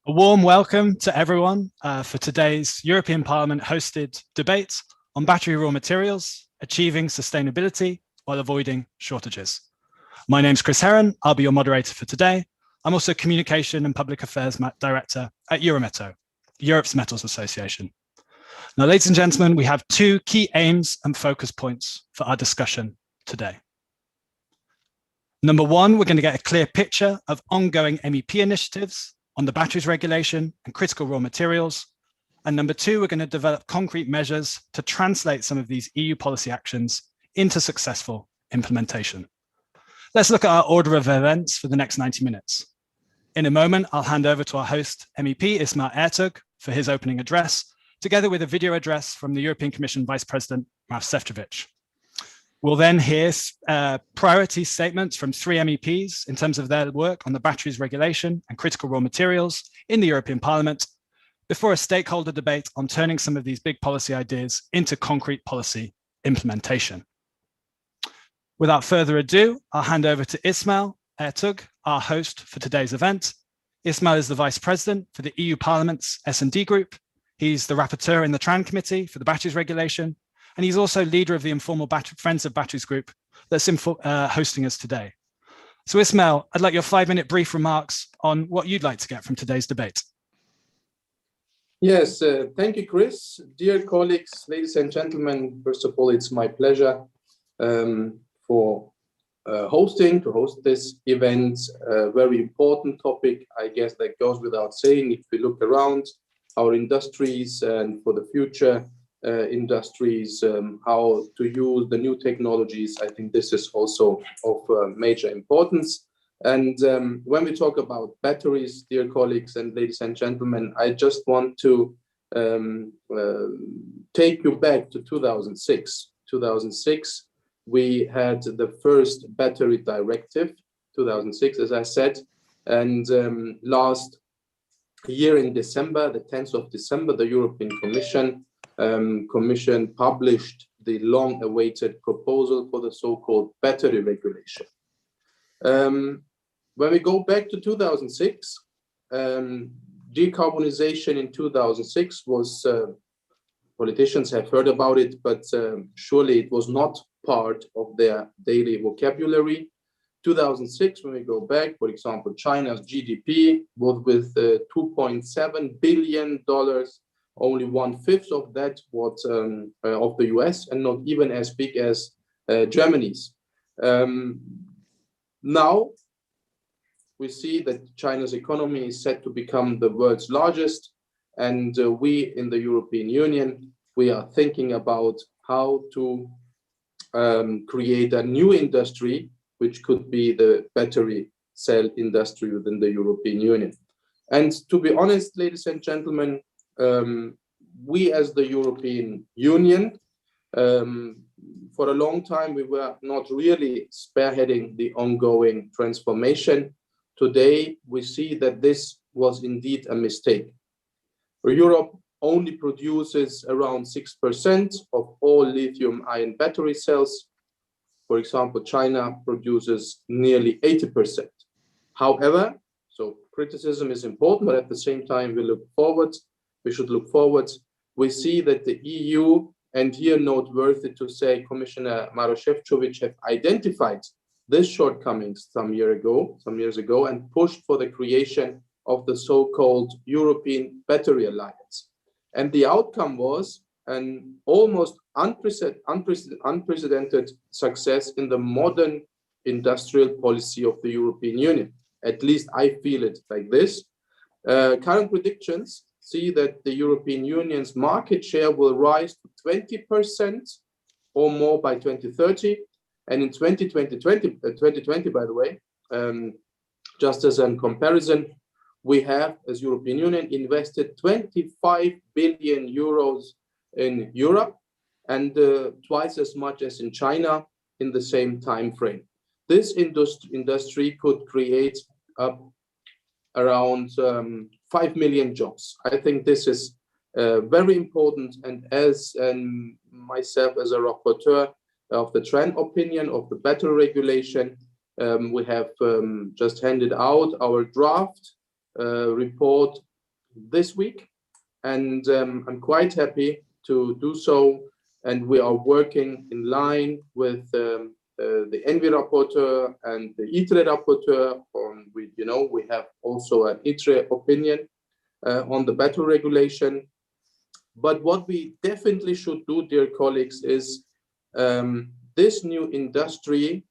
A warm welcome to everyone for today's European Parliament hosted debate on battery raw materials, achieving sustainability while avoiding shortages. My name's Chris Heron. I'll be your moderator for today. I'm also Communication and Public Affairs Director at Eurometaux, Europe's Metals Association. Now, ladies and gentlemen, we have two key aims and focus points for our discussion today. Number one, we're going to get a clear picture of ongoing MEP initiatives on the batteries regulation and critical raw materials. And number two, we're going to develop concrete measures to translate some of these EU policy actions into successful implementation. Let's look at our order of events for the next 90 minutes. In a moment, I'll hand over to our host, MEP Ismail Ertug, for his opening address, together with a video address from the European Commission Vice President, Maroš Šefčovič. We'll then hear priority statements from three MEPs in terms of their work on the batteries regulation and critical raw materials in the European Parliament, before a stakeholder debate on turning some of these big policy ideas into concrete policy implementation. Without further ado, I'll hand over to Ismail Ertug, our host for today's event. Ismail is the Vice President for the EU Parliament's S&D Group. He's the rapporteur in the TRAN Committee for the batteries regulation, and he's also leader of the informal Friends of Batteries group that's hosting us today. So Ismail, I'd like your 5-minute brief remarks on what you'd like to get from today's debate. Yes, thank you, Chris. Dear colleagues, ladies and gentlemen, first of all, it's my pleasure to host this event, a very important topic, I guess that goes without saying. If we look around our industries and for the future industries, how to use the new technologies, I think this is also of major importance. And when we talk about batteries, dear colleagues and ladies and gentlemen, I just want to take you back to 2006. 2006, we had the first battery directive, 2006, as I said, and last year in December, the 10th of December, the European Commission published the long-awaited proposal for the so-called battery regulation. When we go back to 2006, decarbonization in 2006 was, politicians have heard about it, but surely it was not part of their daily vocabulary. 2006, when we go back, for example, China's GDP was with $2.7 billion. Only 1/5 of that was of the US, and not even as big as Germany's. Now we see that China's economy is set to become the world's largest, and we in the European Union, we are thinking about how to create a new industry, which could be the battery cell industry within the European Union. And to be honest, ladies and gentlemen, we as the European Union, for a long time, we were not really spearheading the ongoing transformation. Today, we see that this was indeed a mistake. Europe only produces around 6% of all lithium-ion battery cells. For example, China produces nearly 80%. However, so criticism is important, but at the same time, we should look forward. We see that the EU, and here noteworthy to say Commissioner Maroš Šefčovič have identified this shortcomings some years ago, and pushed for the creation of the so-called European Battery Alliance. And the outcome was an almost unprecedented success in the modern industrial policy of the European Union. At least I feel it like this. Current predictions see that the European Union's market share will rise to 20% or more by 2030. And in 2020, by the way, just as a comparison, we have, as European Union, invested 25 billion euros in Europe and twice as much as in China in the same time frame. This industry could create around 5 million jobs. I think this is very important, and as myself as a rapporteur of the TRAN opinion of the battery regulation, we have just handed out our draft report this week, and I'm quite happy to do so. And we are working in line with the ENVI rapporteur and the ITRE rapporteur. We have also an ITRE opinion on the battery regulation. But what we definitely should do, dear colleagues, is this new industry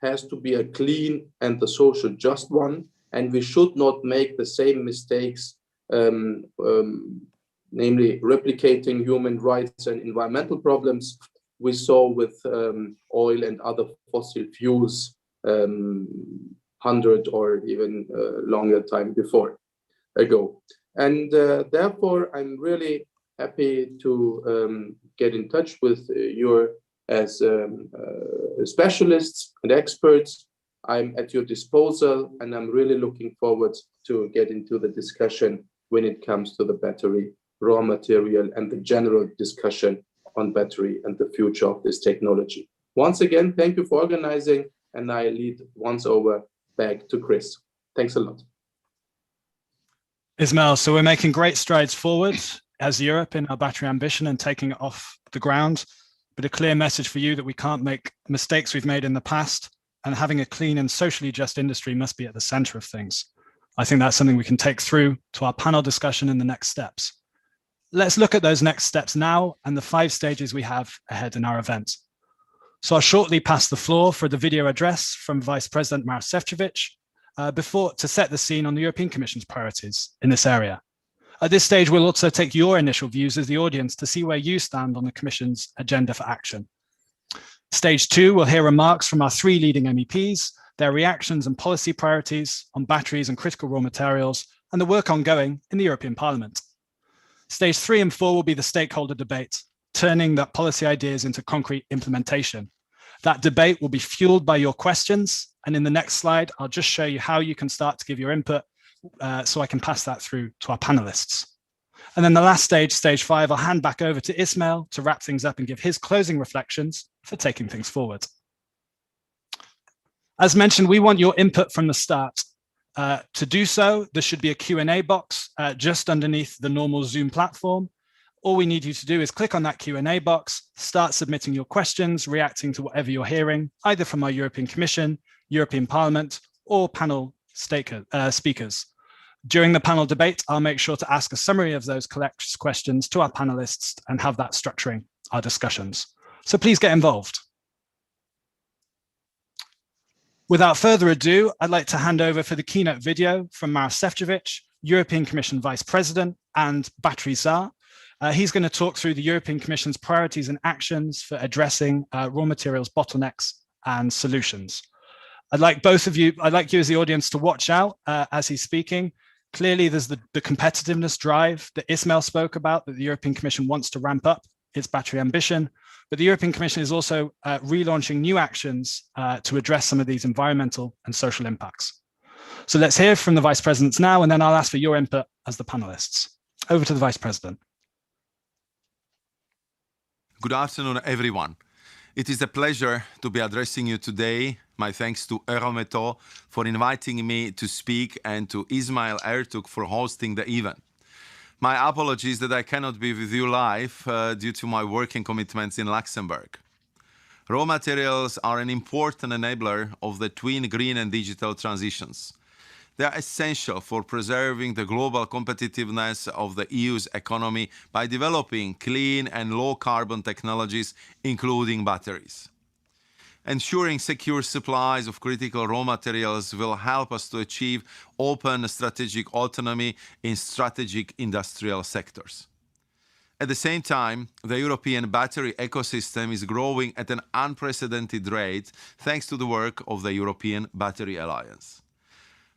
has to be a clean and the social just one, and we should not make the same mistakes, namely replicating human rights and environmental problems we saw with oil and other fossil fuels 100 or even longer time ago. And therefore, I'm really happy to get in touch with your as specialists and experts. I'm at your disposal, and I'm really looking forward to get into the discussion when it comes to the battery raw material and the general discussion on battery and the future of this technology. Once again, thank you for organizing, and I lead once over back to Chris. Thanks a lot. Ismail, so we're making great strides forward as Europe in our battery ambition and taking it off the ground, but a clear message for you that we can't make mistakes we've made in the past, and having a clean and socially just industry must be at the center of things. I think that's something we can take through to our panel discussion in the next steps. Let's look at those next steps now and the 5 stages we have ahead in our event. So I'll shortly pass the floor for the video address from Vice President Maroš Šefčovič to set the scene on the European Commission's priorities in this area. At this stage, we'll also take your initial views as the audience to see where you stand on the Commission's agenda for action. Stage 2, we'll hear remarks from our 3 leading MEPs, their reactions and policy priorities on batteries and critical raw materials, and the work ongoing in the European Parliament. Stage 3 and 4 will be the stakeholder debate, turning that policy ideas into concrete implementation. That debate will be fueled by your questions, and in the next slide, I'll just show you how you can start to give your input so I can pass that through to our panelists. And then the last stage, stage 5, I'll hand back over to Ismail to wrap things up and give his closing reflections for taking things forward. As mentioned, we want your input from the start. To do so, there should be a Q&A box just underneath the normal Zoom platform. All we need you to do is click on that Q&A box, start submitting your questions, reacting to whatever you're hearing, either from our European Commission, European Parliament, or panel speakers. During the panel debate, I'll make sure to ask a summary of those questions to our panelists and have that structuring our discussions. So please get involved. Without further ado, I'd like to hand over for the keynote video from Maroš Šefčovič, European Commission Vice President and Battery Czar. He's going to talk through the European Commission's priorities and actions for addressing raw materials bottlenecks and solutions. I'd like you as the audience to watch out as he's speaking. Clearly, there's the competitiveness drive that Ismail spoke about, that the European Commission wants to ramp up its battery ambition. But the European Commission is also relaunching new actions to address some of these environmental and social impacts. So let's hear from the Vice Presidents now, and then I'll ask for your input as the panelists. Over to the Vice President. Good afternoon, everyone. It is a pleasure to be addressing you today. My thanks to Eurometaux for inviting me to speak and to Ismail Ertug for hosting the event. My apologies that I cannot be with you live due to my working commitments in Luxembourg. Raw materials are an important enabler of the twin green and digital transitions. They are essential for preserving the global competitiveness of the EU's economy by developing clean and low-carbon technologies, including batteries. Ensuring secure supplies of critical raw materials will help us to achieve open strategic autonomy in strategic industrial sectors. At the same time, the European battery ecosystem is growing at an unprecedented rate thanks to the work of the European Battery Alliance.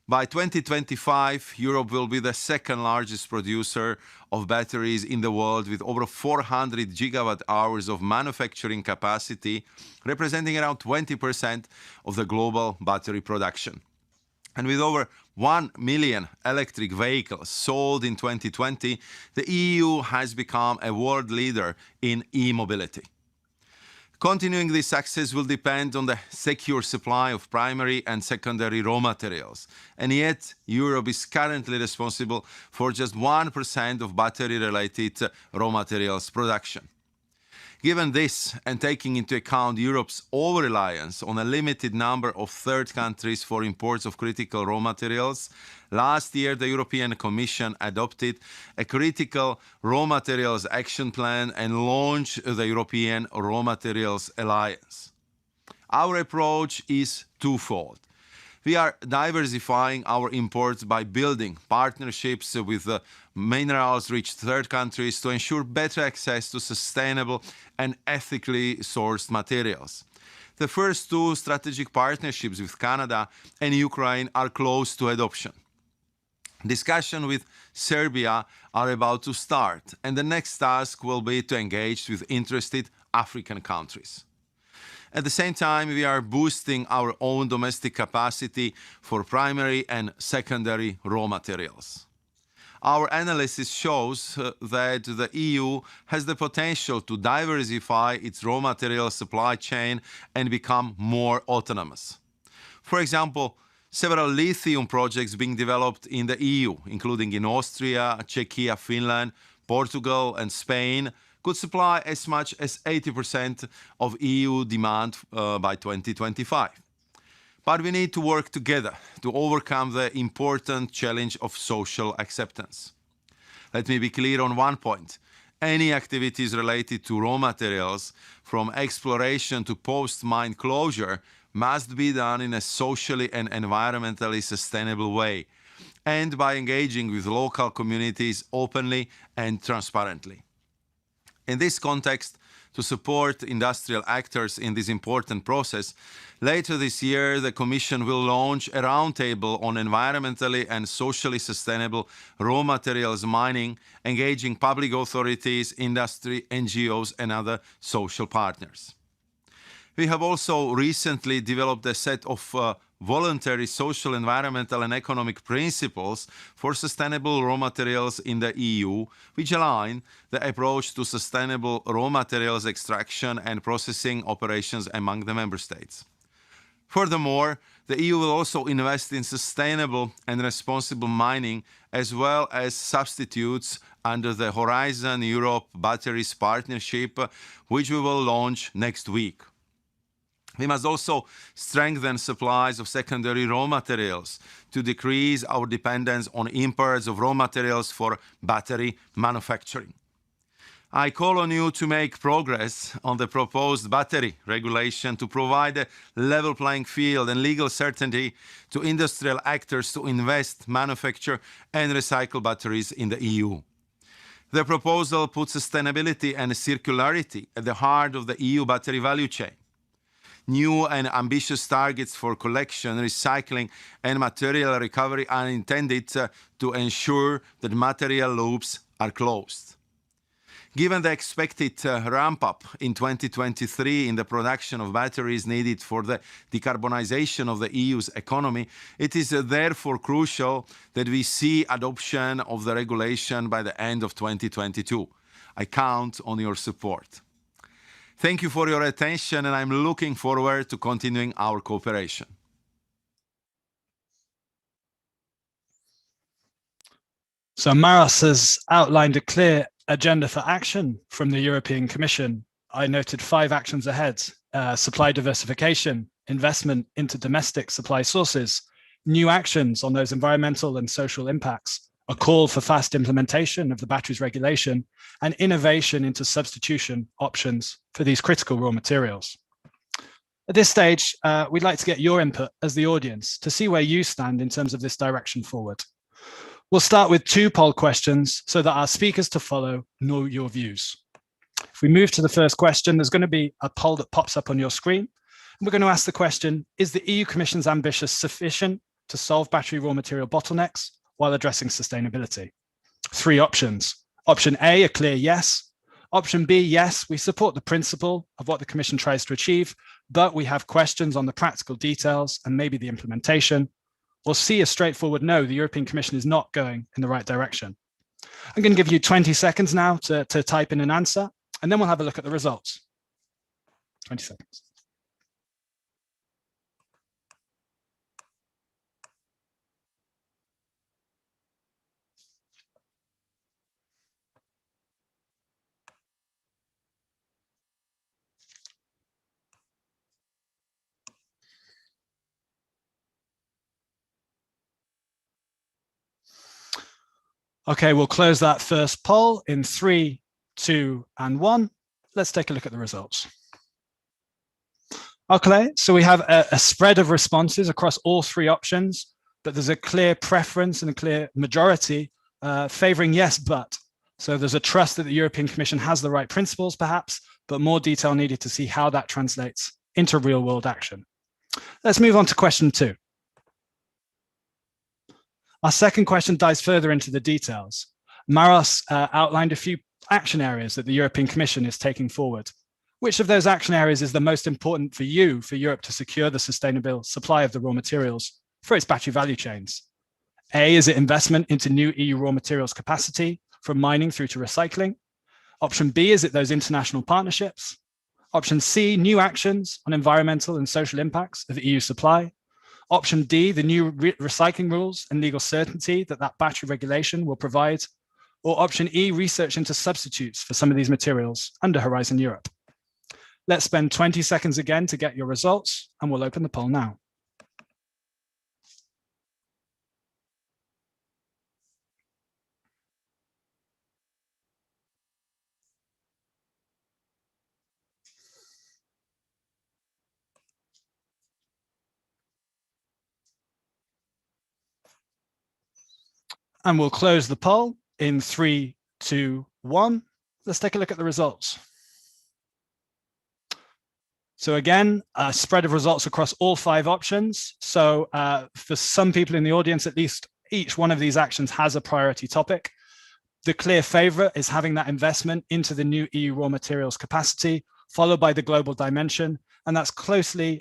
By 2025, Europe will be the second largest producer of batteries in the world, with over 400 gigawatt-hours of manufacturing capacity, representing around 20% of the global battery production. And with over 1 million electric vehicles sold in 2020, the EU has become a world leader in e-mobility. Continuing this success will depend on the secure supply of primary and secondary raw materials. And yet, Europe is currently responsible for just 1% of battery-related raw materials production. Given this, and taking into account Europe's over-reliance on a limited number of third countries for imports of critical raw materials, last year the European Commission adopted a critical raw materials action plan and launched the European Raw Materials Alliance. Our approach is twofold. We are diversifying our imports by building partnerships with minerals-rich third countries to ensure better access to sustainable and ethically sourced materials. The first two strategic partnerships with Canada and Ukraine are close to adoption. Discussions with Serbia are about to start, and the next task will be to engage with interested African countries. At the same time, we are boosting our own domestic capacity for primary and secondary raw materials. Our analysis shows that the EU has the potential to diversify its raw material supply chain and become more autonomous. For example, several lithium projects being developed in the EU, including in Austria, Czechia, Finland, Portugal, and Spain, could supply as much as 80% of EU demand by 2025. But we need to work together to overcome the important challenge of social acceptance. Let me be clear on one point. Any activities related to raw materials, from exploration to post-mine closure, must be done in a socially and environmentally sustainable way, and by engaging with local communities openly and transparently. In this context, to support industrial actors in this important process, later this year the Commission will launch a roundtable on environmentally and socially sustainable raw materials mining, engaging public authorities, industry, NGOs, and other social partners. We have also recently developed a set of voluntary social, environmental, and economic principles for sustainable raw materials in the EU, which align the approach to sustainable raw materials extraction and processing operations among the member states. Furthermore, the EU will also invest in sustainable and responsible mining as well as substitutes under the Horizon Europe Batteries Partnership, which we will launch next week. We must also strengthen supplies of secondary raw materials to decrease our dependence on imports of raw materials for battery manufacturing. I call on you to make progress on the proposed battery regulation to provide a level playing field and legal certainty to industrial actors to invest, manufacture, and recycle batteries in the EU. The proposal puts sustainability and circularity at the heart of the EU battery value chain. New and ambitious targets for collection, recycling, and material recovery are intended to ensure that material loops are closed. Given the expected ramp-up in 2023 in the production of batteries needed for the decarbonization of the EU's economy, it is therefore crucial that we see adoption of the regulation by the end of 2022. I count on your support. Thank you for your attention, and I'm looking forward to continuing our cooperation. So Maros has outlined a clear agenda for action from the European Commission. I noted 5 actions ahead: supply diversification, investment into domestic supply sources, new actions on those environmental and social impacts, a call for fast implementation of the batteries regulation, and innovation into substitution options for these critical raw materials. At this stage, we'd like to get your input as the audience to see where you stand in terms of this direction forward. We'll start with 2 poll questions so that our speakers to follow know your views. If we move to the first question, there's going to be a poll that pops up on your screen. And we're going to ask the question, is the EU Commission's ambition sufficient to solve battery raw material bottlenecks while addressing sustainability? 3 options. Option A, a clear yes. Option B, yes, we support the principle of what the Commission tries to achieve, but we have questions on the practical details and maybe the implementation. Or C, a straightforward no, the European Commission is not going in the right direction. I'm going to give you 20 seconds now to type in an answer, and then we'll have a look at the results. 20 seconds. Okay, we'll close that first poll in 3, 2, and 1. Let's take a look at the results. Okay, so we have a spread of responses across all 3 options, but there's a clear preference and a clear majority favoring yes, but. So there's a trust that the European Commission has the right principles, perhaps, but more detail needed to see how that translates into real-world action. Let's move on to question 2. Our second question dives further into the details. Maros outlined a few action areas that the European Commission is taking forward. Which of those action areas is the most important for you, for Europe to secure the sustainable supply of the raw materials for its battery value chains? A, is it investment into new EU raw materials capacity from mining through to recycling? Option B, is it those international partnerships? Option C, new actions on environmental and social impacts of EU supply? Option D, the new recycling rules and legal certainty that battery regulation will provide? Or option E, research into substitutes for some of these materials under Horizon Europe? Let's spend 20 seconds again to get your results, and we'll open the poll now. And we'll close the poll in 3, 2, 1. Let's take a look at the results. So again, a spread of results across all 5 options. So for some people in the audience, at least each one of these actions has a priority topic. The clear favorite is having that investment into the new EU raw materials capacity, followed by the global dimension. And that's closely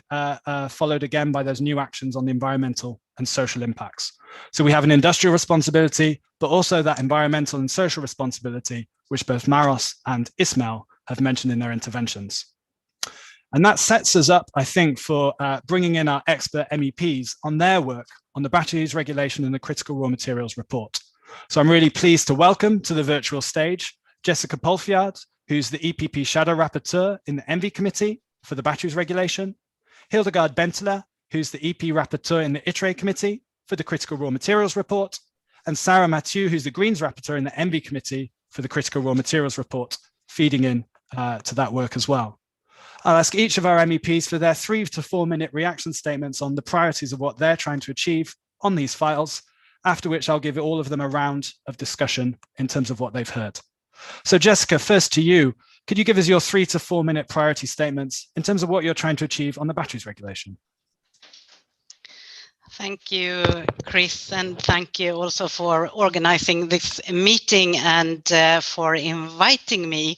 followed again by those new actions on the environmental and social impacts. So we have an industrial responsibility, but also that environmental and social responsibility, which both Maros and Ismail have mentioned in their interventions. And that sets us up, I think, for bringing in our expert MEPs on their work on the batteries regulation and the critical raw materials report. So I'm really pleased to welcome to the virtual stage Jessica Polfjard, who's the EPP Shadow Rapporteur in the ENVI Committee for the batteries regulation, Hildegard Benteler, who's the EP Rapporteur in the ITRE Committee for the critical raw materials report, and Sarah Mathieu, who's the Greens Rapporteur in the ENVI Committee for the critical raw materials report, feeding in to that work as well. I'll ask each of our MEPs for their 3 to 4 minute reaction statements on the priorities of what they're trying to achieve on these files, after which I'll give all of them a round of discussion in terms of what they've heard. So Jessica, first to you, could you give us your 3 to 4 minute priority statements in terms of what you're trying to achieve on the batteries regulation? Thank you, Chris, and thank you also for organizing this meeting and for inviting me.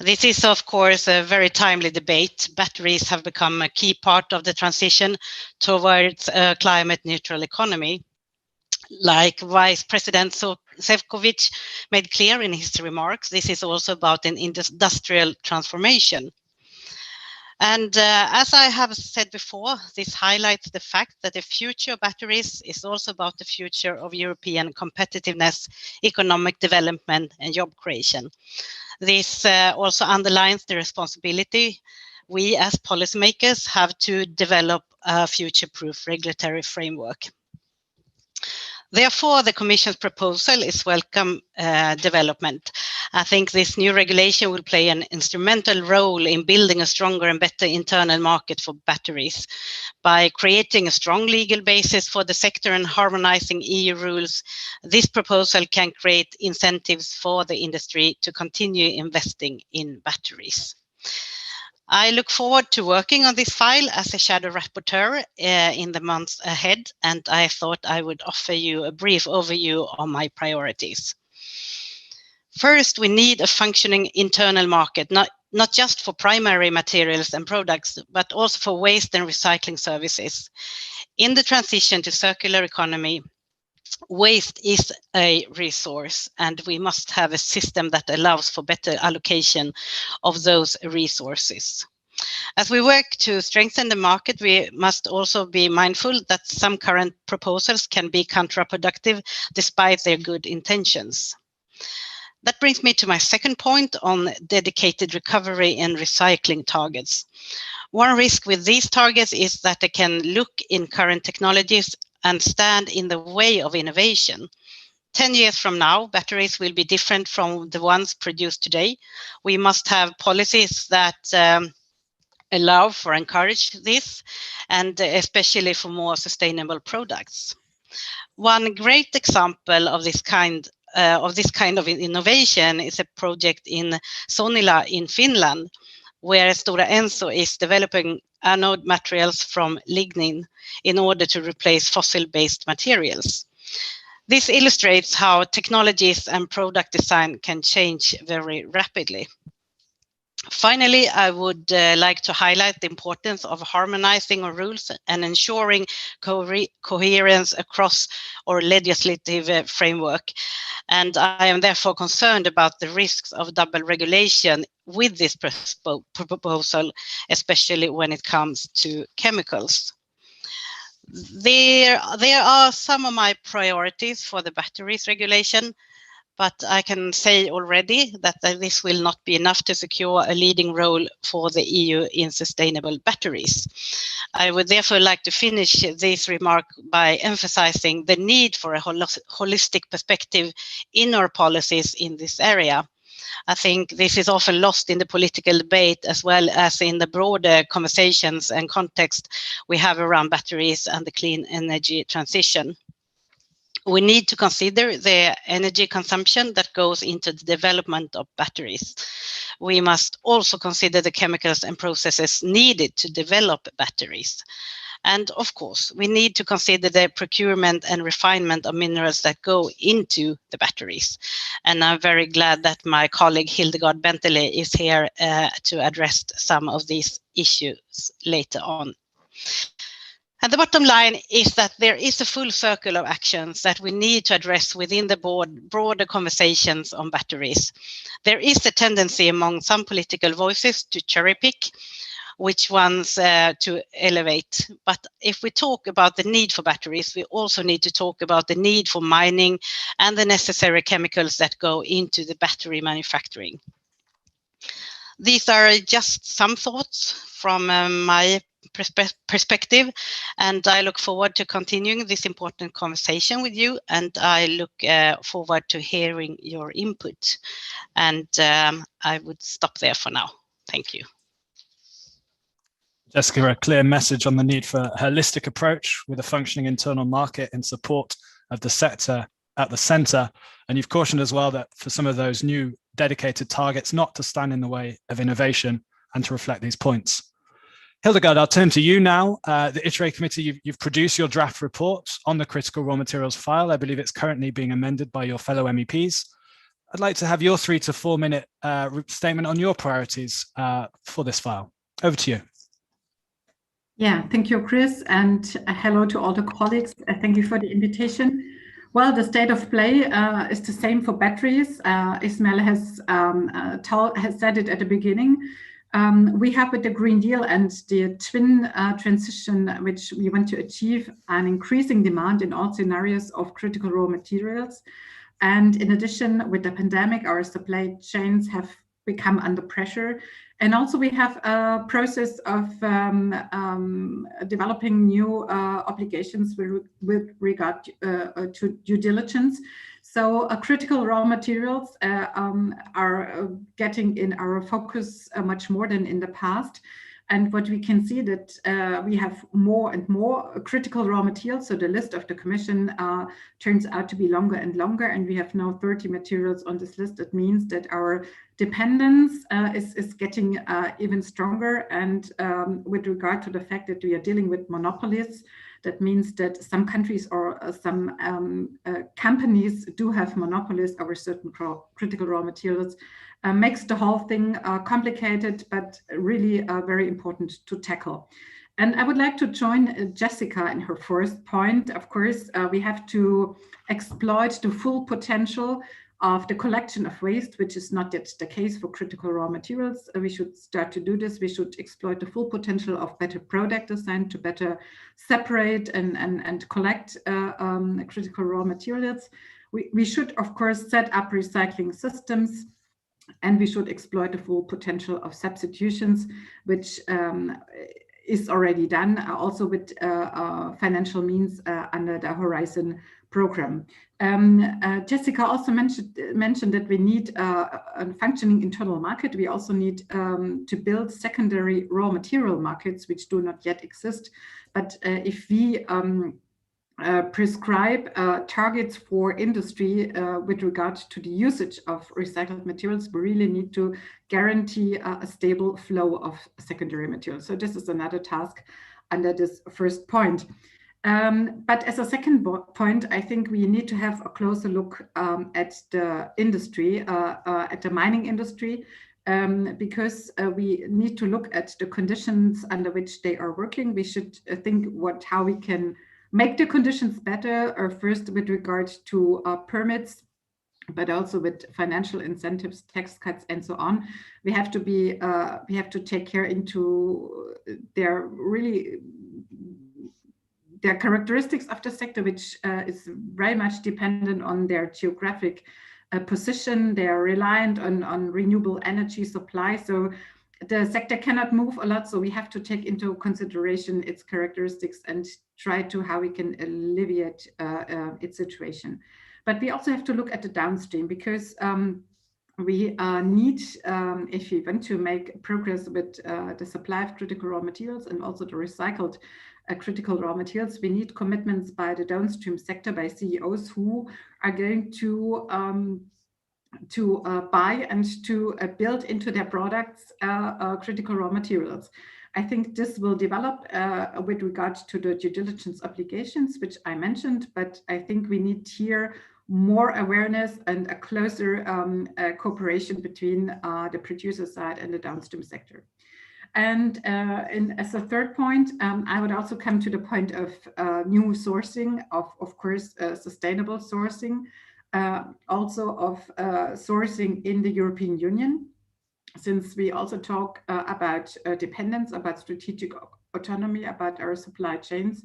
This is, of course, a very timely debate. Batteries have become a key part of the transition towards a climate-neutral economy. Like Vice President Šefčovič made clear in his remarks, this is also about an industrial transformation. And as I have said before, this highlights the fact that the future of batteries is also about the future of European competitiveness, economic development, and job creation. This also underlines the responsibility we as policymakers have to develop a future-proof regulatory framework. Therefore, the Commission's proposal is welcome development. I think this new regulation will play an instrumental role in building a stronger and better internal market for batteries. By creating a strong legal basis for the sector and harmonizing EU rules, this proposal can create incentives for the industry to continue investing in batteries. I look forward to working on this file as a shadow rapporteur in the months ahead, and I thought I would offer you a brief overview of my priorities. First, we need a functioning internal market, not just for primary materials and products, but also for waste and recycling services. In the transition to circular economy, waste is a resource, and we must have a system that allows for better allocation of those resources. As we work to strengthen the market, we must also be mindful that some current proposals can be counterproductive despite their good intentions. That brings me to my second point on dedicated recovery and recycling targets. One risk with these targets is that they can look in current technologies and stand in the way of innovation. 10 years from now, batteries will be different from the ones produced today. We must have policies that allow for encourage this, and especially for more sustainable products. One great example of this kind of innovation is a project in Sonila in Finland, where Stora Enso is developing anode materials from lignin in order to replace fossil-based materials. This illustrates how technologies and product design can change very rapidly. Finally, I would like to highlight the importance of harmonizing our rules and ensuring coherence across our legislative framework. And I am therefore concerned about the risks of double regulation with this proposal, especially when it comes to chemicals. There are some of my priorities for the batteries regulation, but I can say already that this will not be enough to secure a leading role for the EU in sustainable batteries. I would therefore like to finish this remark by emphasizing the need for a holistic perspective in our policies in this area. I think this is often lost in the political debate as well as in the broader conversations and context we have around batteries and the clean energy transition. We need to consider the energy consumption that goes into the development of batteries. We must also consider the chemicals and processes needed to develop batteries. And of course, we need to consider the procurement and refinement of minerals that go into the batteries. And I'm very glad that my colleague Hildegard Bentley is here to address some of these issues later on. And the bottom line is that there is a full circle of actions that we need to address within the broader conversations on batteries. There is a tendency among some political voices to cherry pick which ones to elevate. But if we talk about the need for batteries, we also need to talk about the need for mining and the necessary chemicals that go into the battery manufacturing. These are just some thoughts from my perspective, and I look forward to continuing this important conversation with you, and I look forward to hearing your input. And I would stop there for now. Thank you. Jessica, a clear message on the need for a holistic approach with a functioning internal market in support of the sector at the centre. And you've cautioned as well that for some of those new dedicated targets, not to stand in the way of innovation and to reflect these points. Hildegard, I'll turn to you now. The ITRE committee, you've produced your draft report on the critical raw materials file. I believe it's currently being amended by your fellow MEPs. I'd like to have your 3 to 4 minute statement on your priorities for this file. Over to you. Yeah, thank you, Chris, and hello to all the colleagues. Thank you for the invitation. Well, the state of play is the same for batteries. Ismail has said it at the beginning. We have with the Green Deal and the twin transition, which we want to achieve, an increasing demand in all scenarios of critical raw materials. And in addition, with the pandemic, our supply chains have become under pressure. And also we have a process of developing new obligations with regard to due diligence. So critical raw materials are getting in our focus much more than in the past. And what we can see that we have more and more critical raw materials. So the list of the Commission turns out to be longer and longer. And we have now 30 materials on this list. That means that our dependence is getting even stronger. And with regard to the fact that we are dealing with monopolies, that means that some countries or some companies do have monopolies over certain critical raw materials, makes the whole thing complicated, but really very important to tackle. And I would like to join Jessica in her first point. Of course, we have to exploit the full potential of the collection of waste, which is not yet the case for critical raw materials. We should start to do this. We should exploit the full potential of better product design to better separate and collect critical raw materials. We should, of course, set up recycling systems, and we should exploit the full potential of substitutions, which is already done, also with financial means under the Horizon program. Jessica also mentioned that we need a functioning internal market. We also need to build secondary raw material markets, which do not yet exist. But if we prescribe targets for industry with regard to the usage of recycled materials, we really need to guarantee a stable flow of secondary materials. So this is another task under this first point. But as a second point, I think we need to have a closer look at the industry, at the mining industry, because we need to look at the conditions under which they are working. We should think how we can make the conditions better, first with regard to permits, but also with financial incentives, tax cuts, and so on. We have to take care into their characteristics of the sector, which is very much dependent on their geographic position. They are reliant on renewable energy supply. So the sector cannot move a lot. So we have to take into consideration its characteristics and try to how we can alleviate its situation. But we also have to look at the downstream, because we need, if we want to make progress with the supply of critical raw materials and also the recycled critical raw materials, we need commitments by the downstream sector, by CEOs who are going to buy and to build into their products critical raw materials. I think this will develop with regard to the due diligence obligations, which I mentioned, but I think we need here more awareness and a closer cooperation between the producer side and the downstream sector. And as a third point, I would also come to the point of new sourcing, of course, sustainable sourcing, also of sourcing in the European Union, since we also talk about dependence, about strategic autonomy, about our supply chains.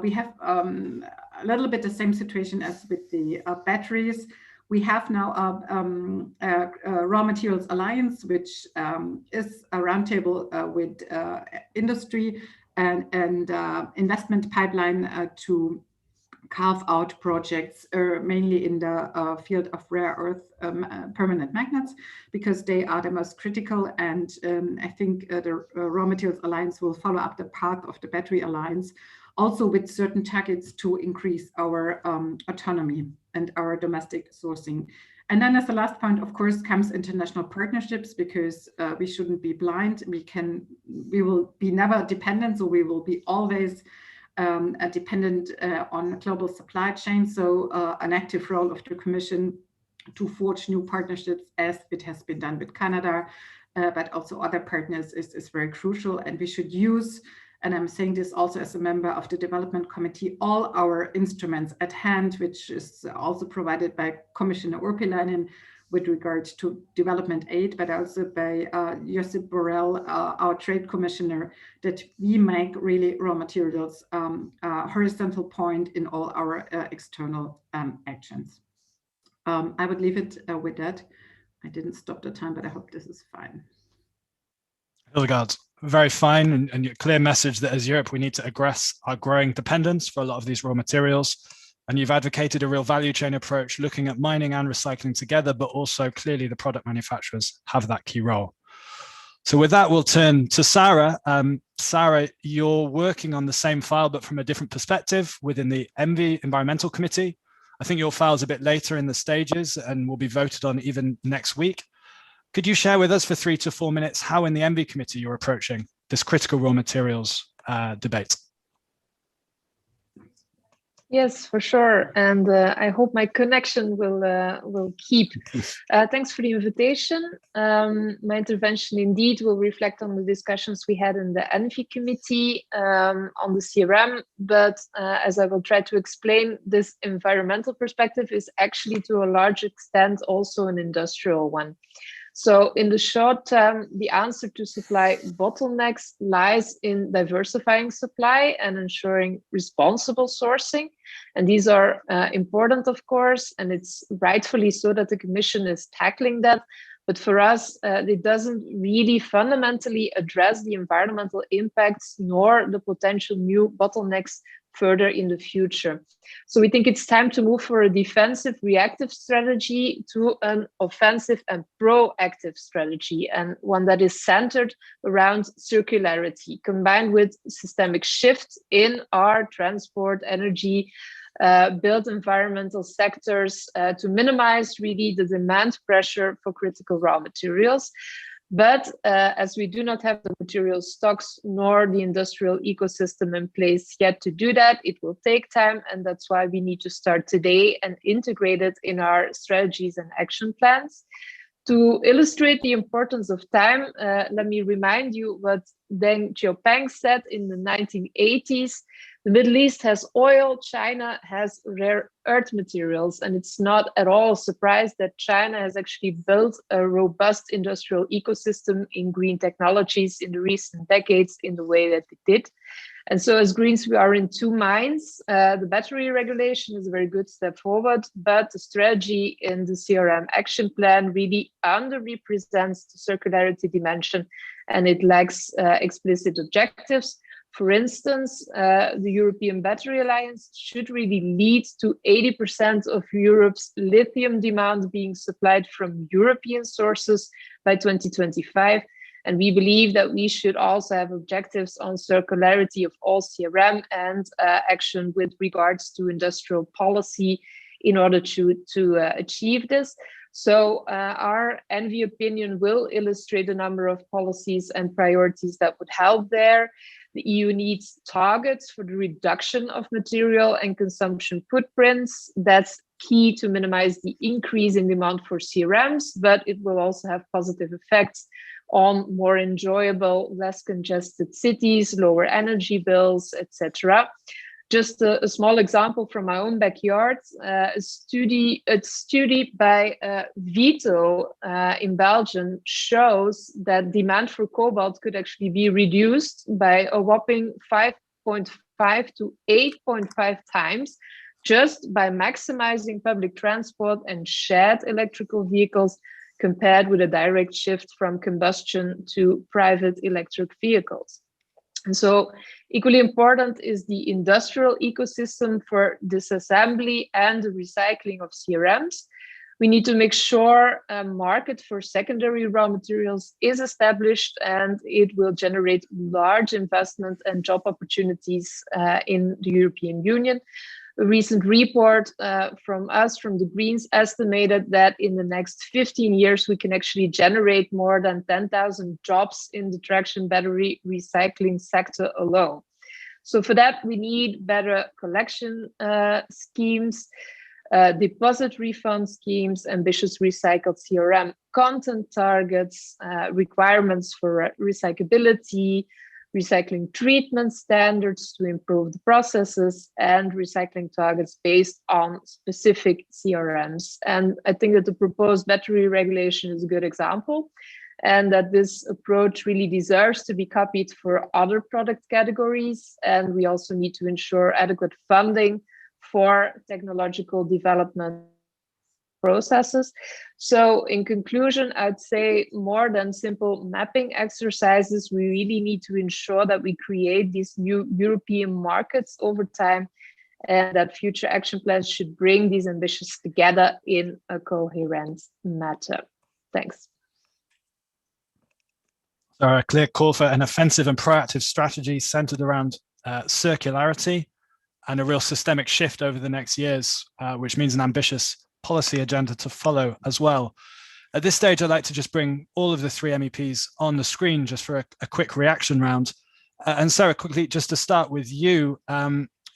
We have a little bit the same situation as with the batteries. We have now a Raw Materials Alliance, which is a roundtable with industry and investment pipeline to carve out projects mainly in the field of rare earth permanent magnets, because they are the most critical. And I think the Raw Materials Alliance will follow up the path of the Battery Alliance, also with certain targets to increase our autonomy and our domestic sourcing. And then as the last point, of course, comes international partnerships, because we shouldn't be blind. We will be never dependent, so we will be always dependent on global supply chain. So an active role of the Commission to forge new partnerships, as it has been done with Canada, but also other partners, is very crucial. And we should use, and I'm saying this also as a member of the Development Committee, all our instruments at hand, which is also provided by Commissioner Urpilainen with regard to development aid, but also by Josip Borrell, our Trade Commissioner, that we make really raw materials a horizontal point in all our external actions. I would leave it with that. I didn't stop the time, but I hope this is fine. Hildegard, very fine, and your clear message that as Europe, we need to address our growing dependence for a lot of these raw materials. And you've advocated a real value chain approach, looking at mining and recycling together, but also clearly the product manufacturers have that key role. So with that, we'll turn to Sarah. Sarah, you're working on the same file, but from a different perspective within the ENVI Environmental Committee. I think your file's a bit later in the stages and will be voted on even next week. Could you share with us for 3 to 4 minutes how in the ENVI Committee you're approaching this critical raw materials debate? Yes, for sure. And I hope my connection will keep. Thanks for the invitation. My intervention indeed will reflect on the discussions we had in the ENVI committee on the CRM. But as I will try to explain, this environmental perspective is actually to a large extent also an industrial one. So in the short term, the answer to supply bottlenecks lies in diversifying supply and ensuring responsible sourcing. And these are important, of course, and it's rightfully so that the Commission is tackling that. But for us, it doesn't really fundamentally address the environmental impacts nor the potential new bottlenecks further in the future. So we think it's time to move for a defensive reactive strategy to an offensive and proactive strategy, and one that is centered around circularity combined with systemic shift in our transport, energy, built environmental sectors to minimize really the demand pressure for critical raw materials. But as we do not have the material stocks nor the industrial ecosystem in place yet to do that, it will take time. And that's why we need to start today and integrate it in our strategies and action plans. To illustrate the importance of time, let me remind you what Deng Xiaoping said in the 1980s. The Middle East has oil, China has rare earth materials, and it's not at all a surprise that China has actually built a robust industrial ecosystem in green technologies in the recent decades in the way that it did. And so as Greens, we are in two minds. The battery regulation is a very good step forward, but the strategy in the CRM action plan really underrepresents the circularity dimension, and it lacks explicit objectives. For instance, the European Battery Alliance should really lead to 80% of Europe's lithium demand being supplied from European sources by 2025. And we believe that we should also have objectives on circularity of all CRM and action with regards to industrial policy in order to achieve this. So our ENVI opinion will illustrate a number of policies and priorities that would help there. The EU needs targets for the reduction of material and consumption footprints. That's key to minimize the increase in demand for CRMs, but it will also have positive effects on more enjoyable, less congested cities, lower energy bills, etc. Just a small example from my own backyard, a study by Vito in Belgium shows that demand for cobalt could actually be reduced by a whopping 5.5 to 8.5 times just by maximizing public transport and shared electrical vehicles compared with a direct shift from combustion to private electric vehicles. And so equally important is the industrial ecosystem for disassembly and the recycling of CRMs. We need to make sure a market for secondary raw materials is established, and it will generate large investment and job opportunities in the European Union. A recent report from the Greens, estimated that in the next 15 years, we can actually generate more than 10,000 jobs in the traction battery recycling sector alone. So for that, we need better collection schemes, deposit refund schemes, ambitious recycled CRM content targets, requirements for recyclability, recycling treatment standards to improve the processes, and recycling targets based on specific CRMs. And I think that the proposed battery regulation is a good example, and that this approach really deserves to be copied for other product categories. And we also need to ensure adequate funding for technological development processes. So in conclusion, I'd say more than simple mapping exercises, we really need to ensure that we create these new European markets over time, and that future action plans should bring these ambitions together in a coherent manner. Thanks. So a clear call for an offensive and proactive strategy centered around circularity and a real systemic shift over the next years, which means an ambitious policy agenda to follow as well. At this stage, I'd like to just bring all of the three MEPs on the screen just for a quick reaction round. And Sarah, quickly, just to start with you,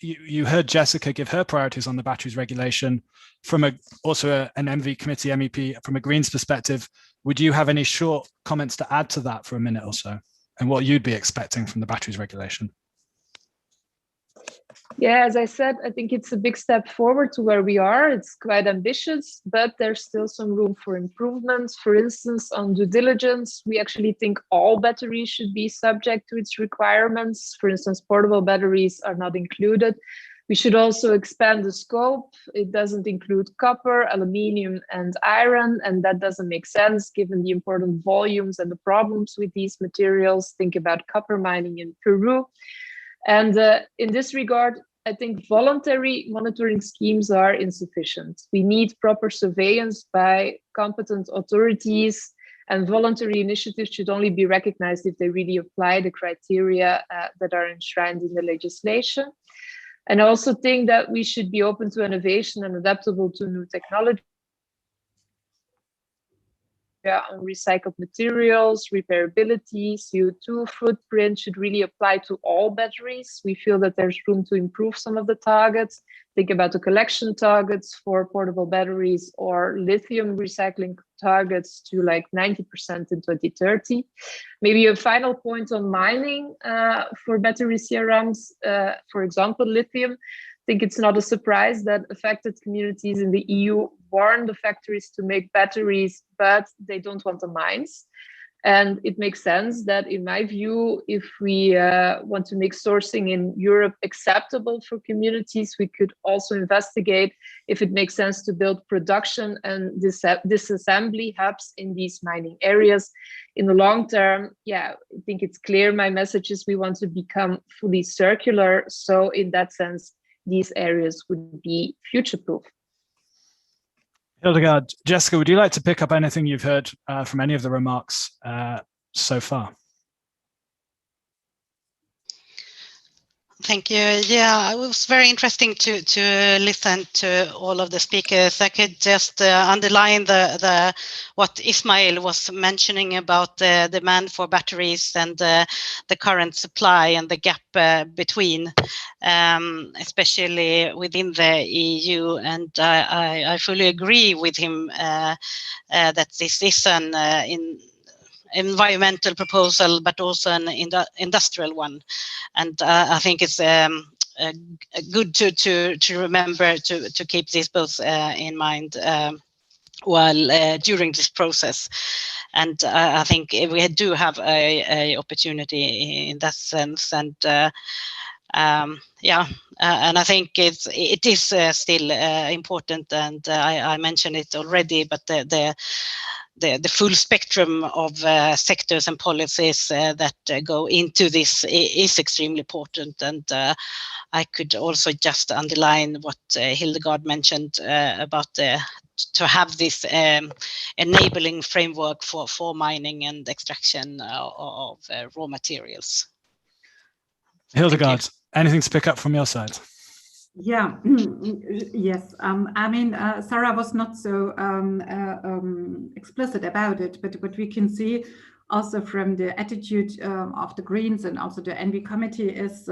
you heard Jessica give her priorities on the batteries regulation from an MV committee MEP from a Greens perspective. Would you have any short comments to add to that for a minute or so, and what you'd be expecting from the batteries regulation? Yeah, as I said, I think it's a big step forward to where we are. It's quite ambitious, but there's still some room for improvements. For instance, on due diligence, we actually think all batteries should be subject to its requirements. For instance, portable batteries are not included. We should also expand the scope. It doesn't include copper, aluminium, and iron, and that doesn't make sense given the important volumes and the problems with these materials. Think about copper mining in Peru. And in this regard, I think voluntary monitoring schemes are insufficient. We need proper surveillance by competent authorities, and voluntary initiatives should only be recognized if they really apply the criteria that are enshrined in the legislation. And I also think that we should be open to innovation and adaptable to new technology. On recycled materials, repairability, CO2 footprint should really apply to all batteries. We feel that there's room to improve some of the targets. Think about the collection targets for portable batteries or lithium recycling targets to like 90% in 2030. Maybe a final point on mining for battery CRMs, for example, lithium. I think it's not a surprise that affected communities in the EU warn the factories to make batteries, but they don't want the mines. And it makes sense that, in my view, if we want to make sourcing in Europe acceptable for communities, we could also investigate if it makes sense to build production and disassembly hubs in these mining areas. In the long term, yeah, I think it's clear my message is we want to become fully circular. So in that sense, these areas would be future-proof. Hildegard, Jessica, would you like to pick up anything you've heard from any of the remarks so far? Thank you. Yeah, it was very interesting to listen to all of the speakers. I could just underline what Ismail was mentioning about the demand for batteries and the current supply and the gap between, especially within the EU. And I fully agree with him that this is an environmental proposal, but also an industrial one. And I think it's good to remember to keep these both in mind while during this process. And I think we do have a opportunity in that sense. And yeah, and I think it is still important, and I mentioned it already, but the full spectrum of sectors and policies that go into this is extremely important. And I could also just underline what Hildegard mentioned about to have this enabling framework for mining and extraction of raw materials. Hildegard, anything to pick up from your side? Yeah, yes. I mean, Sarah was not so explicit about it, but what we can see also from the attitude of the Greens and also the ENVI committee is,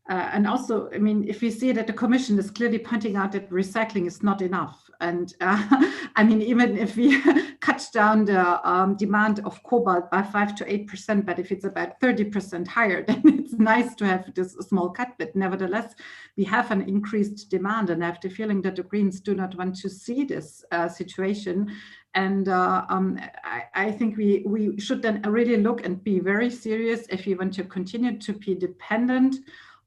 and also, I mean, if we see that the Commission is clearly pointing out that recycling is not enough. And I mean, even if we cut down the demand of cobalt by 5 to 8%, but if it's about 30% higher, then it's nice to have this small cut. But nevertheless, we have an increased demand, and I have the feeling that the Greens do not want to see this situation. And I think we should then really look and be very serious if we want to continue to be dependent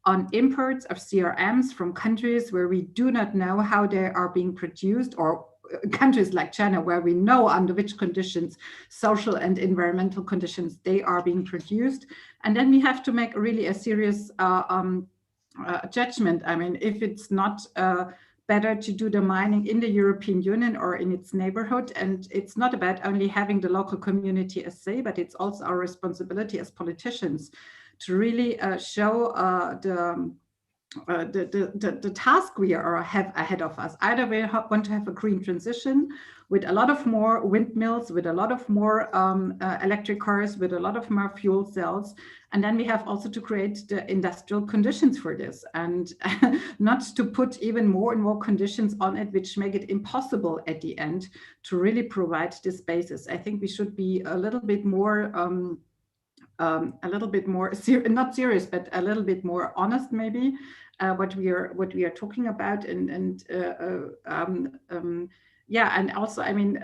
on imports of CRMs from countries where we do not know how they are being produced, or countries like China where we know under which conditions, social and environmental conditions, they are being produced. And then we have to make really a serious judgment. I mean, if it's not better to do the mining in the European Union or in its neighborhood, and it's not about only having the local community as say, but it's also our responsibility as politicians to really show the task we have ahead of us. Either we want to have a green transition with a lot of more windmills, with a lot of more electric cars, with a lot of more fuel cells. And then we have also to create the industrial conditions for this, and not to put even more and more conditions on it, which make it impossible at the end to really provide this basis. I think we should be a little bit more not serious, but a little bit more honest, maybe, what we are talking about, and also, I mean,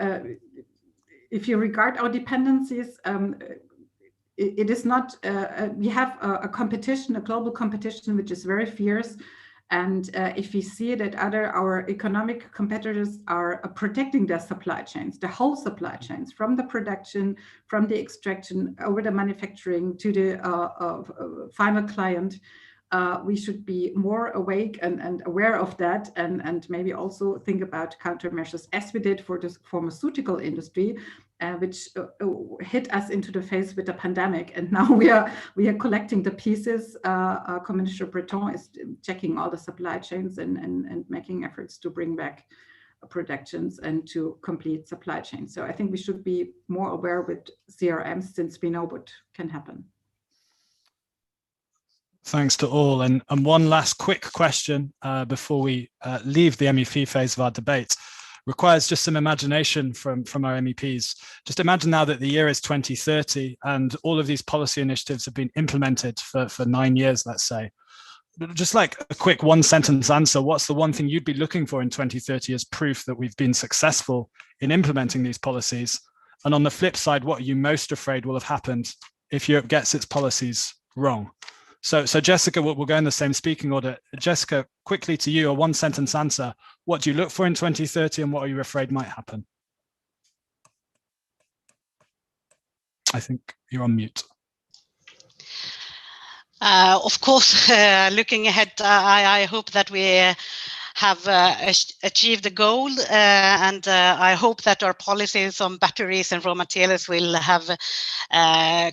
if you regard our dependencies, it is not. We have a competition, a global competition, which is very fierce. And if we see that our economic competitors are protecting their supply chains, the whole supply chains, from the production, from the extraction, over the manufacturing to the final client, we should be more awake and aware of that, and maybe also think about countermeasures, as we did for the pharmaceutical industry, which hit us into the face with the pandemic. And now we are collecting the pieces. Commissioner Breton is checking all the supply chains and making efforts to bring back productions and to complete supply chains. So I think we should be more aware with CRMs, since we know what can happen. Thanks to all. And one last quick question before we leave the MEP phase of our debate. Requires just some imagination from our MEPs. Just imagine now that the year is 2030 and all of these policy initiatives have been implemented for 9 years, let's say. Just like a quick one-sentence answer, what's the one thing you'd be looking for in 2030 as proof that we've been successful in implementing these policies? And on the flip side, what are you most afraid will have happened if Europe gets its policies wrong? So Jessica, we'll go in the same speaking order. Jessica, quickly to you, a one-sentence answer. What do you look for in 2030 and what are you afraid might happen? I think you're on mute. Of course, looking ahead, I hope that we have achieved the goal, and I hope that our policies on batteries and raw materials will have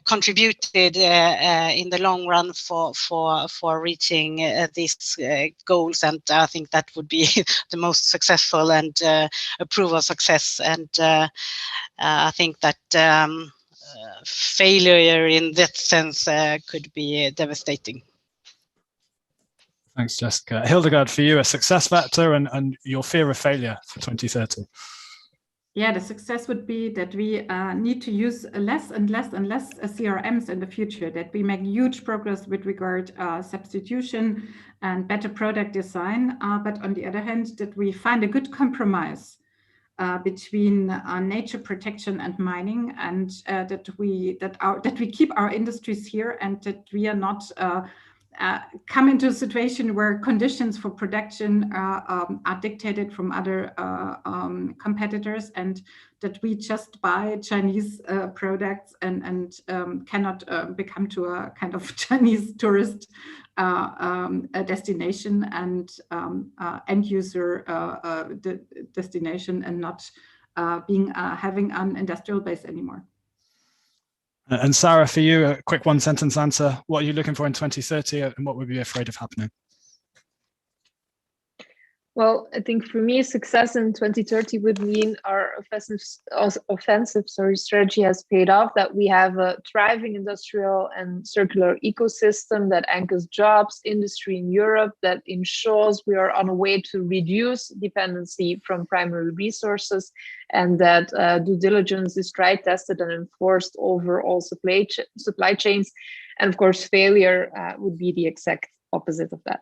contributed in the long run for reaching these goals, and I think that would be the most successful and a proof of success. And I think that failure in that sense could be devastating. Thanks, Jessica. Hildegard, for you, a success factor and your fear of failure for 2030. Yeah, the success would be that we need to use less and less CRMs in the future, that we make huge progress with regard substitution and better product design. But on the other hand, that we find a good compromise between nature protection and mining, and that we keep our industries here, and that we are not come into a situation where conditions for production are dictated from other competitors, and that we just buy Chinese products and cannot become to a kind of Chinese tourist destination and end user destination, and not having an industrial base anymore. And Sarah, for you, a quick one-sentence answer. What are you looking for in 2030 and what would you be afraid of happening? Well, I think for me, success in 2030 would mean our offensive strategy has paid off, that we have a thriving industrial and circular ecosystem that anchors jobs, industry in Europe, that ensures we are on a way to reduce dependency from primary resources, and that due diligence is tried, tested, and enforced over all supply chains. And of course, failure would be the exact opposite of that.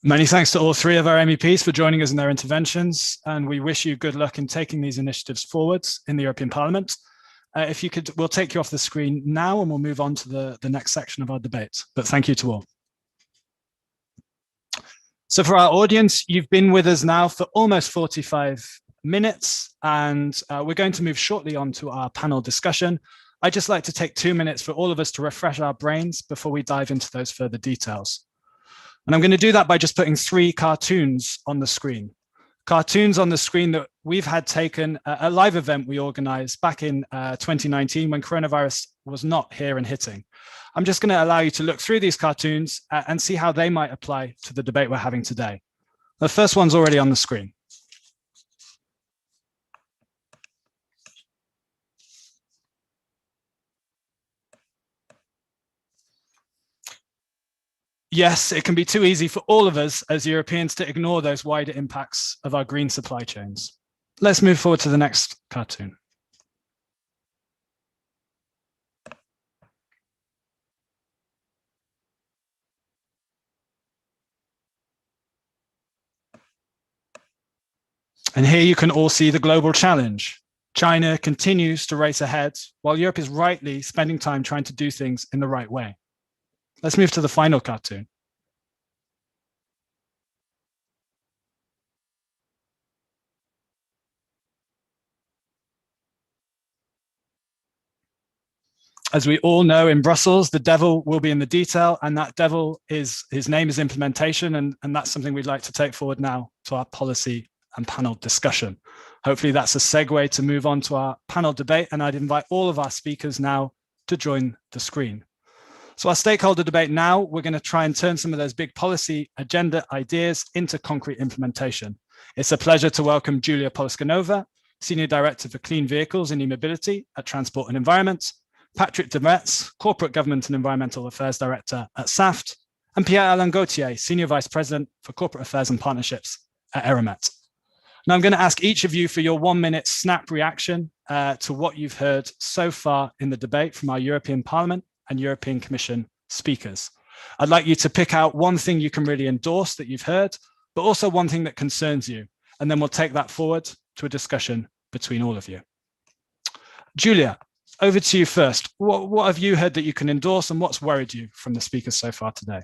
Many thanks to all three of our MEPs for joining us in their interventions, and we wish you good luck in taking these initiatives forwards in the European Parliament. If you could, we'll take you off the screen now and we'll move on to the next section of our debate. But thank you to all. So for our audience, you've been with us now for almost 45 minutes, and we're going to move shortly on to our panel discussion. I'd just like to take 2 minutes for all of us to refresh our brains before we dive into those further details. And I'm going to do that by just putting 3 cartoons on the screen. cartoons on the screen that we've had taken at a live event we organized back in 2019 when coronavirus was not here and hitting. I'm just going to allow you to look through these cartoons and see how they might apply to the debate we're having today. The first one's already on the screen. Yes, it can be too easy for all of us as Europeans to ignore those wider impacts of our green supply chains. Let's move forward to the next cartoon. And here you can all see the global challenge. China continues to race ahead, while Europe is rightly spending time trying to do things in the right way. Let's move to the final cartoon. As we all know, in Brussels, the devil will be in the detail, and that devil is, his name is implementation, and that's something we'd like to take forward now to our policy and panel discussion. Hopefully that's a segue to move on to our panel debate, and I'd invite all of our speakers now to join the screen. So our stakeholder debate now, we're going to try and turn some of those big policy agenda ideas into concrete implementation. It's a pleasure to welcome Julia Polskanova, Senior Director for Clean Vehicles and E-Mobility at Transport and Environment, Patrick Demetz, Corporate Government and Environmental Affairs Director at SAFT, and Pierre-Alain Gauthier, Senior Vice President for Corporate Affairs and Partnerships at Eramet. Now I'm going to ask each of you for your 1-minute snap reaction to what you've heard so far in the debate from our European Parliament and European Commission speakers. I'd like you to pick out one thing you can really endorse that you've heard, but also one thing that concerns you. And then we'll take that forward to a discussion between all of you. Julia, over to you first. What have you heard that you can endorse, and what's worried you from the speakers so far today?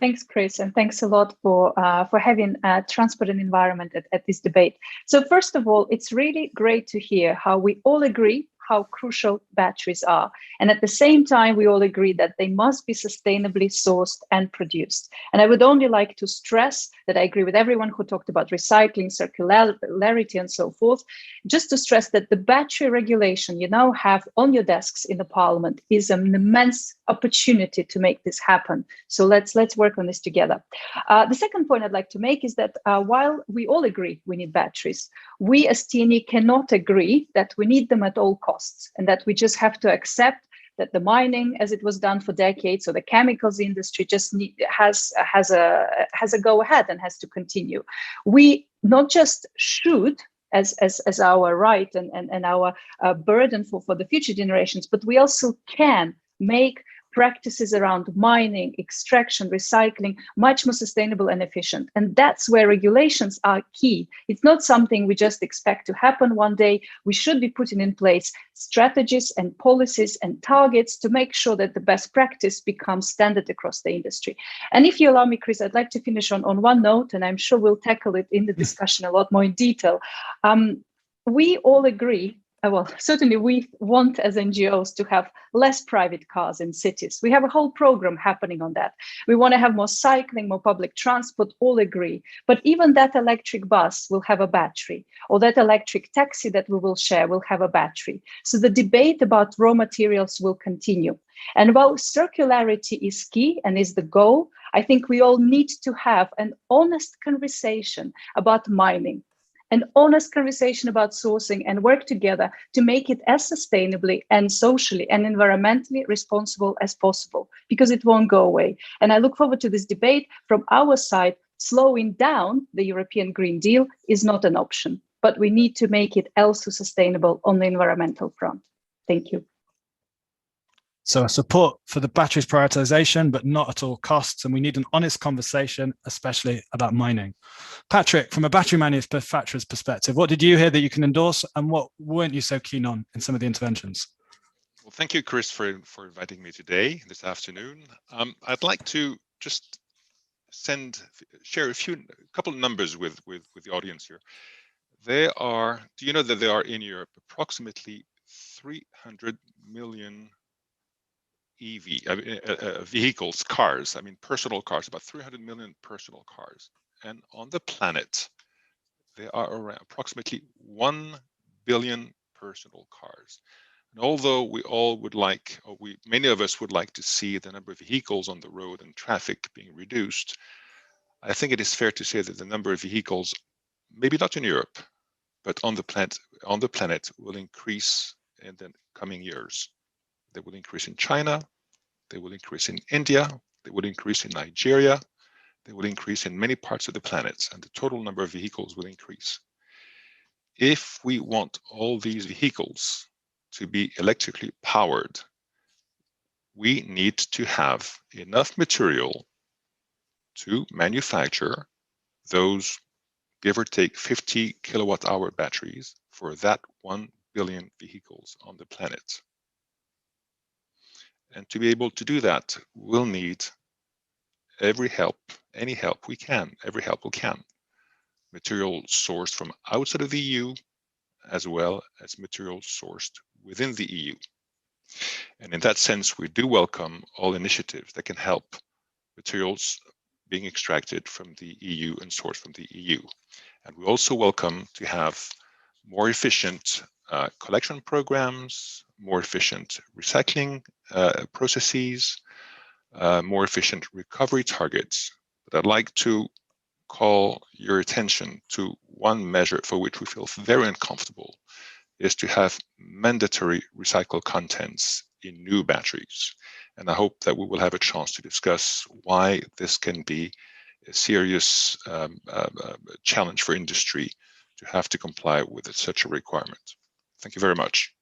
Thanks, Chris, and thanks a lot for having transport and environment at this debate. So first of all, it's really great to hear how we all agree how crucial batteries are. And at the same time, we all agree that they must be sustainably sourced and produced. And I would only like to stress that I agree with everyone who talked about recycling, circularity, and so forth, just to stress that the battery regulation you now have on your desks in the Parliament is an immense opportunity to make this happen. So let's work on this together. The second point I'd like to make is that while we all agree we need batteries, we as TNE cannot agree that we need them at all costs, and that we just have to accept that the mining, as it was done for decades, or the chemicals industry just has a go ahead and has to continue. We not just should, as our right and our burden for the future generations, but we also can make practices around mining, extraction, recycling much more sustainable and efficient. And that's where regulations are key. It's not something we just expect to happen one day. We should be putting in place strategies and policies and targets to make sure that the best practice becomes standard across the industry. And if you allow me, Chris, I'd like to finish on one note, and I'm sure we'll tackle it in the discussion a lot more in detail. We all agree. Well, certainly we want as NGOs to have less private cars in cities. We have a whole program happening on that. We want to have more cycling, more public transport, all agree. But even that electric bus will have a battery, or that electric taxi that we will share will have a battery. So the debate about raw materials will continue. And while circularity is key and is the goal, I think we all need to have an honest conversation about mining, an honest conversation about sourcing, and work together to make it as sustainably and socially and environmentally responsible as possible, because it won't go away. And I look forward to this debate. From our side, slowing down the European Green Deal is not an option, but we need to make it also sustainable on the environmental front. Thank you. So support for the batteries prioritization, but not at all costs. And we need an honest conversation, especially about mining. Patrick, from a battery manufacturer's perspective, what did you hear that you can endorse, and what weren't you so keen on in some of the interventions? Well, thank you, Chris, for inviting me today, this afternoon. I'd like to just share a couple of numbers with the audience here. Do you know that there are in Europe approximately 300 million vehicles, cars, personal cars, about 300 million personal cars. And on the planet, there are around approximately 1 billion personal cars. And although we all would like, or many of us would like to see the number of vehicles on the road and traffic being reduced, I think it is fair to say that the number of vehicles, maybe not in Europe, but on the planet will increase in the coming years. They will increase in China, they will increase in India, they will increase in Nigeria, they will increase in many parts of the planet, and the total number of vehicles will increase. If we want all these vehicles to be electrically powered, we need to have enough material to manufacture those, give or take, 50 kilowatt hour batteries for that 1 billion vehicles on the planet. And to be able to do that, we'll need every help, any help we can, every help we can. Material sourced from outside of the EU, as well as material sourced within the EU. And in that sense, we do welcome all initiatives that can help materials being extracted from the EU and sourced from the EU. And we also welcome to have more efficient collection programs, more efficient recycling processes, more efficient recovery targets. But I'd like to call your attention to one measure for which we feel very uncomfortable, is to have mandatory recycled contents in new batteries. And I hope that we will have a chance to discuss why this can be a serious challenge for industry to have to comply with such a requirement. Thank you very much.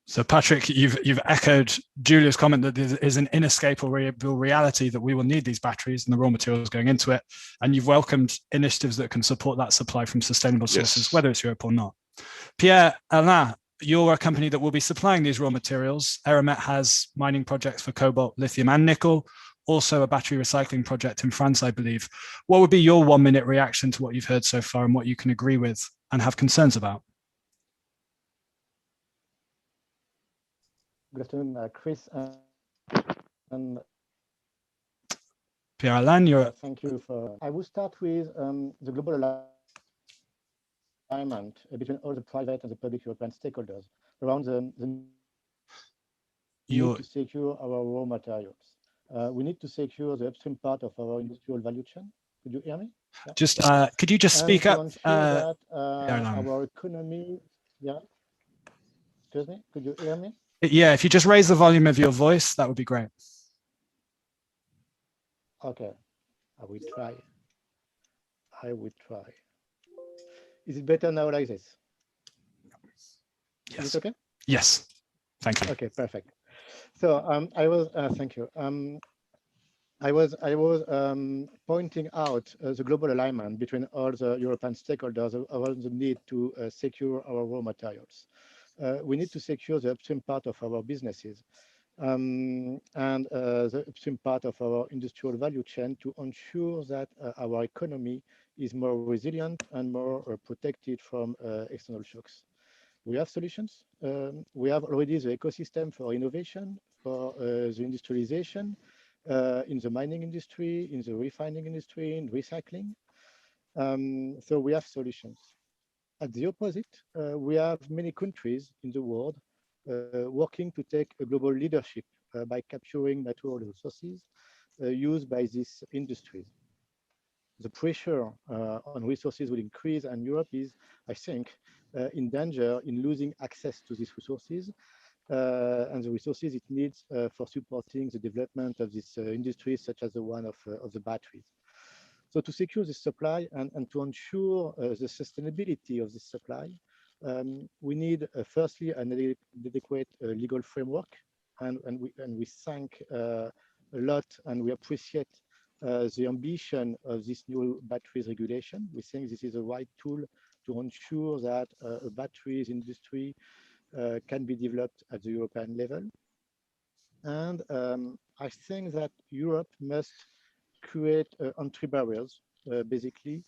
So Patrick, you've echoed Julia's comment that there is an inescapable reality that we will need these batteries and the raw materials going into it. And you've welcomed initiatives that can support that supply from sustainable sources, Yes. whether it's Europe or not. Pierre-Alain, you're a company that will be supplying these raw materials. Eramet has mining projects for cobalt, lithium, and nickel, also a battery recycling project in France, I believe. What would be your 1-minute reaction to what you've heard so far and what you can agree with and have concerns about? Good afternoon, Chris. And Pierre-Alain, you're... Thank you for... I will start with the global alignment between all the private and the public European stakeholders around the need to secure our raw materials. We need to secure the upstream part of our industrial value chain. Could you hear me? Yeah. Just could you just speak up? That, our economy, yeah. Excuse me, could you hear me? Yeah, if you just raise the volume of your voice, that would be great. Okay, I will try. Is it better now like this? Yes. Is it okay? Yes. Thank you. Okay, perfect. So I was thank you. I was pointing out the global alignment between all the European stakeholders around the need to secure our raw materials. We need to secure the upstream part of our businesses and the upstream part of our industrial value chain to ensure that our economy is more resilient and more protected from external shocks. We have solutions. We have already the ecosystem for innovation, for the industrialization in the mining industry, in the refining industry, in recycling. So we have solutions. At the opposite, we have many countries in the world working to take a global leadership by capturing natural resources used by these industries. The pressure on resources will increase, and Europe is, I think, in danger in losing access to these resources and the resources it needs for supporting the development of this industry, such as the one of the batteries. So to secure this supply and to ensure the sustainability of this supply, we need firstly an adequate legal framework, and we thank a lot and we appreciate the ambition of this new batteries regulation. We think this is the right tool to ensure that a batteries industry can be developed at the European level. And I think that Europe must create entry barriers, basically,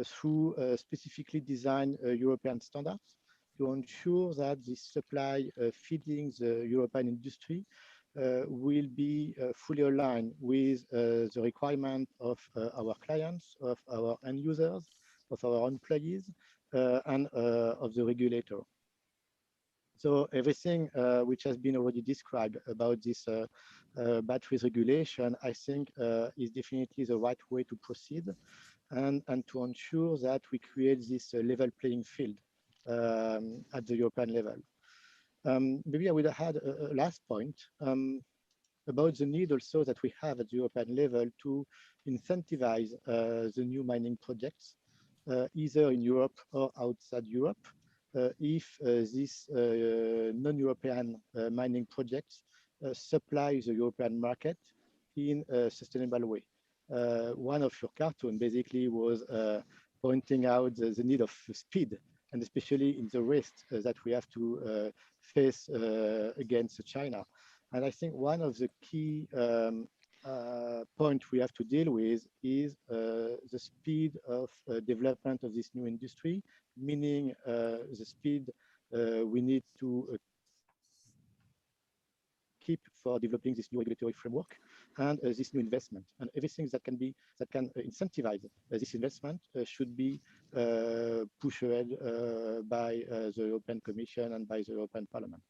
through specifically designed European standards to ensure that the supply feeding the European industry will be fully aligned with the requirement of our clients, of our end users, of our employees and of the regulator. So everything which has been already described about this batteries regulation, I think is definitely the right way to proceed and to ensure that we create this level playing field at the European level. Maybe I would have had a last point about the need also that we have at the European level to incentivize the new mining projects, either in Europe or outside Europe, if these non-European mining projects supply the European market in a sustainable way. One of your cartoons basically was pointing out the need of speed, and especially in the risk that we have to face against China. And I think one of the key points we have to deal with is the speed of development of this new industry, meaning the speed we need to keep for developing this new regulatory framework and this new investment. And everything that can incentivize this investment should be pushed ahead by the European Commission and by the European Parliament.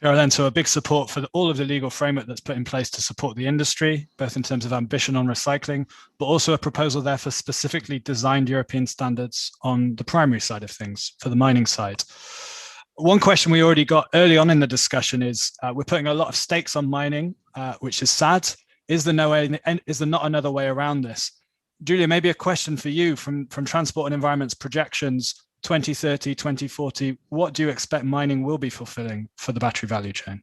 Then, so a big support for all of the legal framework that's put in place to support the industry, both in terms of ambition on recycling, but also a proposal there for specifically designed European standards on the primary side of things, for the mining side. One question we already got early on in the discussion is we're putting a lot of stakes on mining, which is sad. Is there not another way around this? Julia, maybe a question for you from Transport and Environment's projections, 2030, 2040, what do you expect mining will be fulfilling for the battery value chain?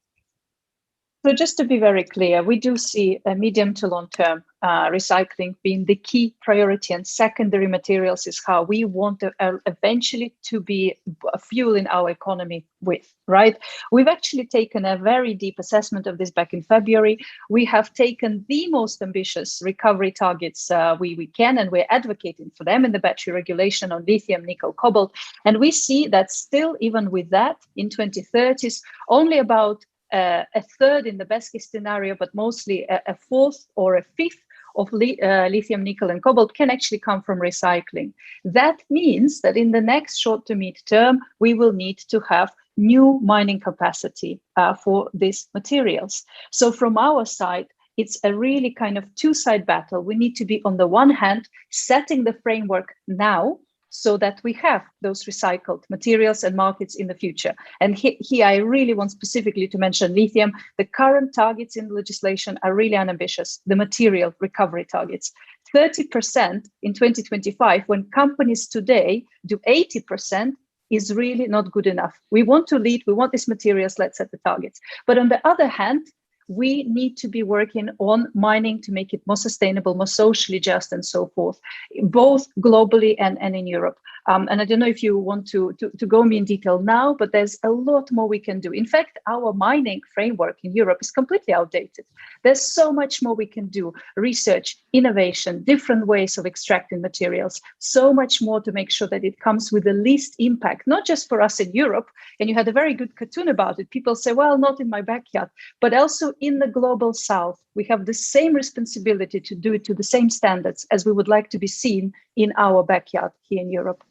So just to be very clear, we do see a medium to long term recycling being the key priority, and secondary materials is how we want to eventually to be fueling our economy with, right? We've actually taken a very deep assessment of this back in February. We have taken the most ambitious recovery targets we can, and we're advocating for them in the battery regulation on lithium, nickel, cobalt. And we see that still, even with that, in 2030s, only about a third in the best case scenario, but mostly a fourth or a fifth of lithium, nickel, and cobalt can actually come from recycling. That means that in the next short to mid term, we will need to have new mining capacity for these materials. So from our side, it's a really kind of two-side battle. We need to be, on the one hand, setting the framework now, so that we have those recycled materials and markets in the future. And here I really want specifically to mention lithium. The current targets in the legislation are really unambitious, the material recovery targets. 30% in 2025, when companies today do 80%, is really not good enough. We want to lead, we want these materials, let's set the targets. But on the other hand, we need to be working on mining to make it more sustainable, more socially just, and so forth, both globally and in Europe. And I don't know if you want to go in detail now, but there's a lot more we can do. In fact, our mining framework in Europe is completely outdated. There's so much more we can do. Research, innovation, different ways of extracting materials, so much more to make sure that it comes with the least impact, not just for us in Europe. And you had a very good cartoon about it. People say, well, not in my backyard, but also in the global south. We have the same responsibility to do it to the same standards as we would like to be seen in our backyard here in Europe.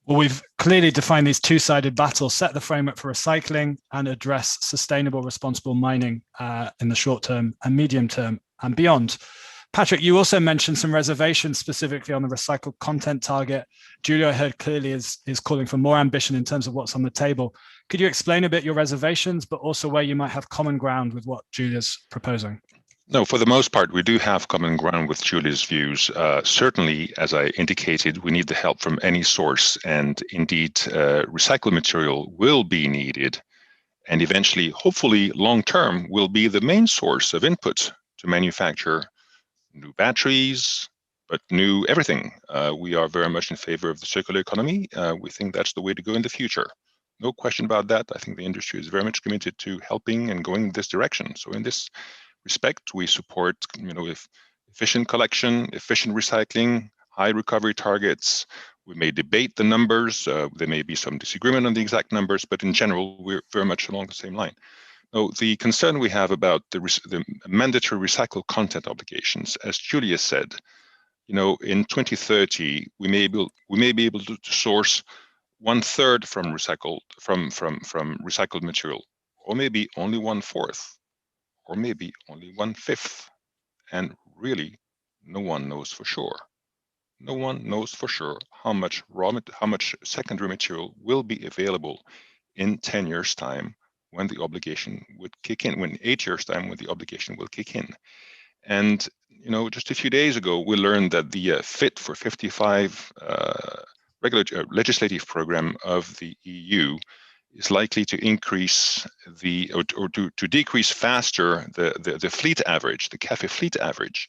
Well, we've clearly defined these two-sided battles, set the framework for recycling and address sustainable, responsible mining in the short term and medium term and beyond. Patrick, you also mentioned some reservations specifically on the recycled content target. Julia, I heard clearly is calling for more ambition in terms of what's on the table. Could you explain a bit your reservations, but also where you might have common ground with what Julia's proposing? No, for the most part, we do have common ground with Julia's views. Certainly, as I indicated, we need the help from any source, and indeed, recycled material will be needed, and eventually, hopefully, long-term, will be the main source of input to manufacture new batteries, but new everything. We are very much in favor of the circular economy. We think that's the way to go in the future. No question about that. I think the industry is very much committed to helping and going in this direction. So in this respect, we support, efficient collection, efficient recycling, high recovery targets. We may debate the numbers. There may be some disagreement on the exact numbers, but in general, we're very much along the same line. the concern we have about the mandatory recycled content obligations, as Julia said, in 2030 we may be able to source 1/3 from recycled material, or maybe only 1/4, or maybe only 1/5, and really, no one knows for sure. No one knows for sure how much secondary material will be available in 10 years' time when the obligation would kick in, when 8 years' time when the obligation will kick in. And just a few days ago, we learned that the Fit for 55 legislative program of the EU is likely to increase to decrease faster the fleet average, the CAFE fleet average,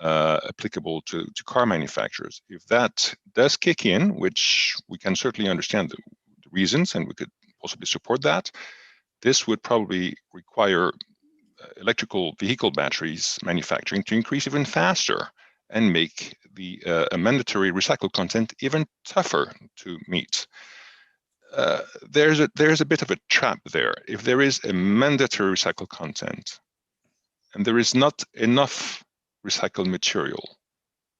applicable to car manufacturers. If that does kick in, which we can certainly understand the reasons, and we could possibly support that, this would probably require electrical vehicle batteries manufacturing to increase even faster and make the mandatory recycled content even tougher to meet. There's a bit of a trap there. If there is a mandatory recycled content and there is not enough recycled material,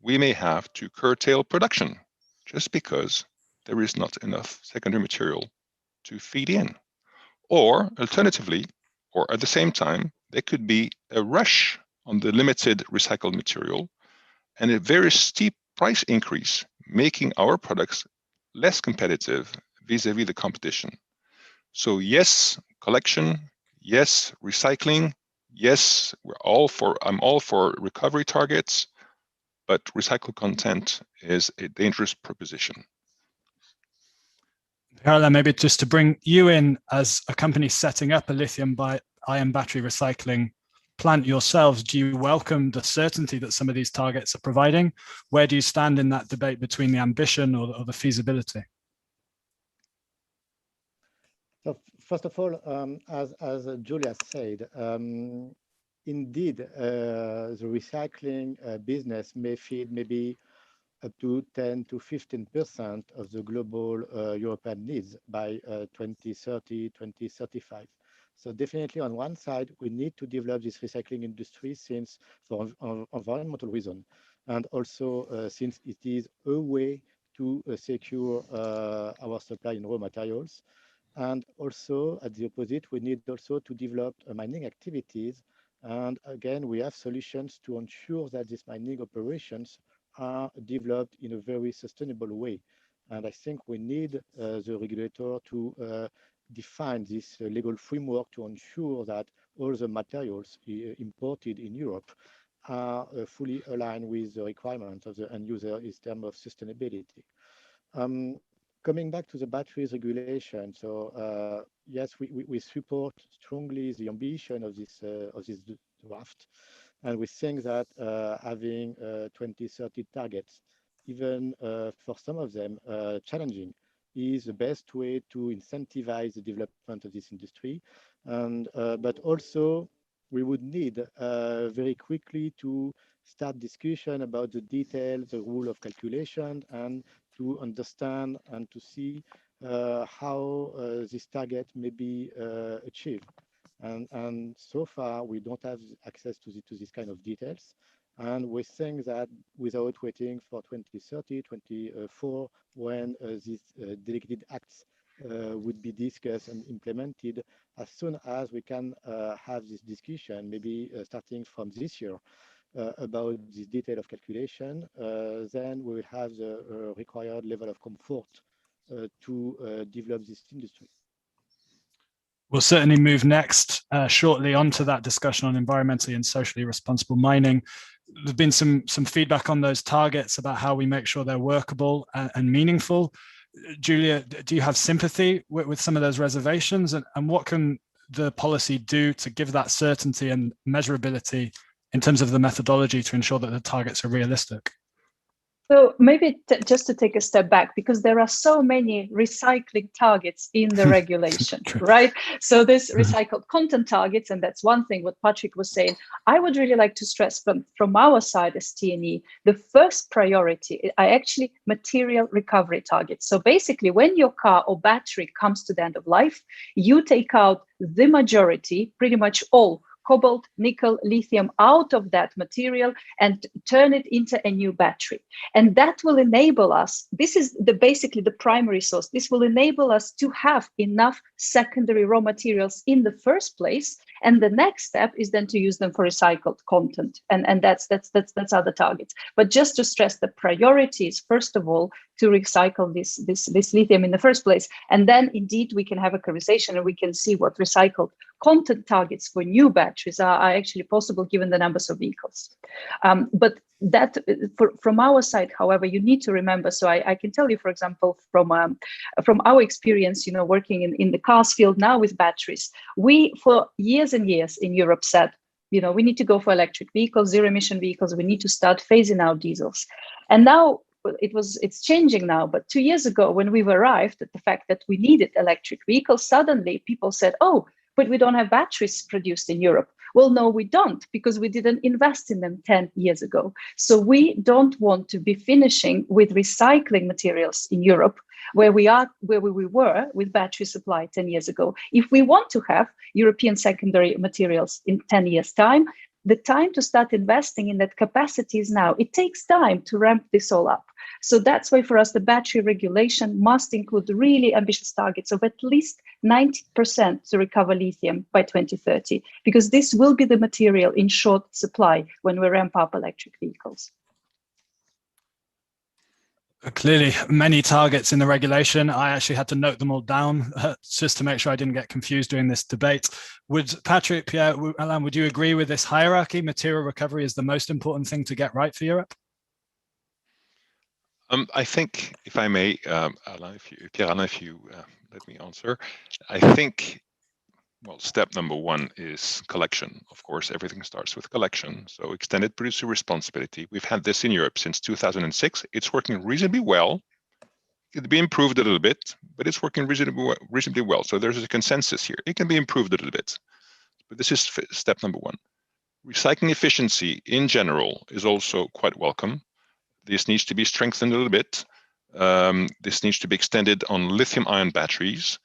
we may have to curtail production just because there is not enough secondary material to feed in. Or alternatively, or at the same time, there could be a rush on the limited recycled material and a very steep price increase, making our products less competitive vis-a-vis the competition. So yes, collection, yes, recycling, yes, I'm all for recovery targets, but recycled content is a dangerous proposition. Caroline, maybe just to bring you in as a company setting up a lithium-ion battery recycling plant yourselves, do you welcome the certainty that some of these targets are providing? Where do you stand in that debate between the ambition or the feasibility? So first of all, as Julia said, indeed, the recycling business may feed maybe up to 10 to 15% of the global European needs by 2030, 2035. So definitely on one side, we need to develop this recycling industry since for environmental reason, and also since it is a way to secure our supply in raw materials. And also at the opposite, we need also to develop mining activities. And again, we have solutions to ensure that these mining operations are developed in a very sustainable way. And I think we need the regulator to define this legal framework to ensure that all the materials imported in Europe are fully aligned with the requirements of the end user in terms of sustainability. Coming back to the batteries regulation, so yes, we support strongly the ambition of this draft, and we think that having 2030 targets, even for some of them challenging, is the best way to incentivize the development of this industry. And but also we would need very quickly to start discussion about the details, the rule of calculation, and to understand and to see how this target may be achieved. And so far, we don't have access to this kind of details. And we think that without waiting for 2030, 2024, when these delegated acts would be discussed and implemented, as soon as we can have this discussion, maybe starting from this year, about this detail of calculation, then we will have the required level of comfort to develop this industry. We'll certainly move next shortly onto that discussion on environmentally and socially responsible mining. There's been some feedback on those targets about how we make sure they're workable and meaningful. Julia, do you have sympathy with some of those reservations? And what can the policy do to give that certainty and measurability in terms of the methodology to ensure that the targets are realistic? So maybe just to take a step back, because there are so many recycling targets in the regulation, right? So there's recycled content targets, and that's one thing what Patrick was saying. I would really like to stress from our side as TNE, the first priority are actually material recovery targets. So basically, when your car or battery comes to the end of life, you take out the majority, pretty much all, cobalt, nickel, lithium out of that material and turn it into a new battery. And that will enable us, this is basically the primary source, this will enable us to have enough secondary raw materials in the first place. And the next step is then to use them for recycled content. And that's other targets. But just to stress, the priority is, first of all, to recycle this lithium in the first place. And then indeed we can have a conversation and we can see what recycled content targets for new batteries are actually possible given the numbers of vehicles. But that from our side, however, you need to remember, so I can tell you, for example, from our experience, working in the cars field now with batteries, we for years and years in Europe said, we need to go for electric vehicles, zero emission vehicles, we need to start phasing out diesels. And now it's changing now, but 2 years ago when we've arrived at the fact that we needed electric vehicles, suddenly people said, oh, but we don't have batteries produced in Europe. Well, no, we don't, because we didn't invest in them 10 years ago. So we don't want to be finishing with recycling materials in Europe, where we were with battery supply 10 years ago. If we want to have European secondary materials in 10 years' time, the time to start investing in that capacity is now. It takes time to ramp this all up. So that's why for us, the battery regulation must include really ambitious targets of at least 90% to recover lithium by 2030, because this will be the material in short supply when we ramp up electric vehicles. Clearly, many targets in the regulation. I actually had to note them all down just to make sure I didn't get confused during this debate. Would Patrick, Pierre, Alain, would you agree with this hierarchy? Material recovery is the most important thing to get right for Europe? I think, if I may, Alain, Pierre-Alain, if you let me answer, I think, well, step number one is collection. Of course, everything starts with collection. So extended producer responsibility. We've had this in Europe since 2006. It's working reasonably well. It could be improved a little bit, but it's working reasonably well. So there's a consensus here. It can be improved a little bit, but this is step number one. Recycling efficiency in general is also quite welcome. This needs to be strengthened a little bit. This needs to be extended on lithium-ion batteries.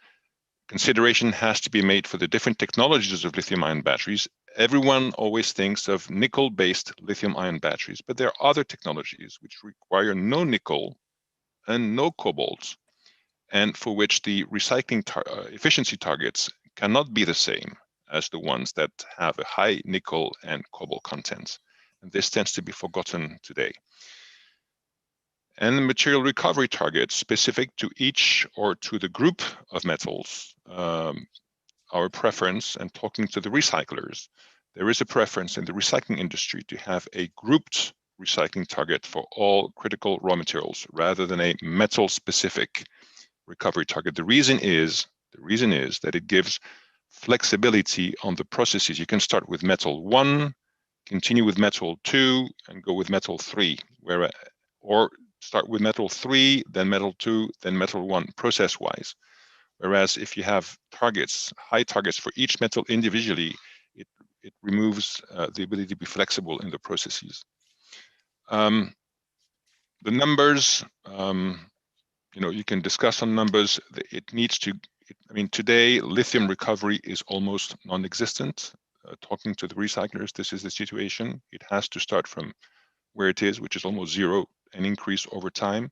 Consideration has to be made for the different technologies of lithium-ion batteries. Everyone always thinks of nickel-based lithium-ion batteries, but there are other technologies which require no nickel and no cobalt, and for which the recycling efficiency targets cannot be the same as the ones that have a high nickel and cobalt content. And this tends to be forgotten today. And the material recovery targets specific to each or to the group of metals. Our preference, and talking to the recyclers, there is a preference in the recycling industry to have a grouped recycling target for all critical raw materials rather than a metal specific recovery target. The reason is that it gives flexibility on the processes. You can start with metal 1, continue with metal 2, and go with metal 3, or start with metal 3, then metal 2, then metal 1, process-wise. Whereas if you have targets, high targets for each metal individually, it removes the ability to be flexible in the processes. The numbers, you can discuss on numbers. It needs to, today, lithium recovery is almost non-existent. Talking to the recyclers, this is the situation. It has to start from where it is, which is almost zero, and increase over time.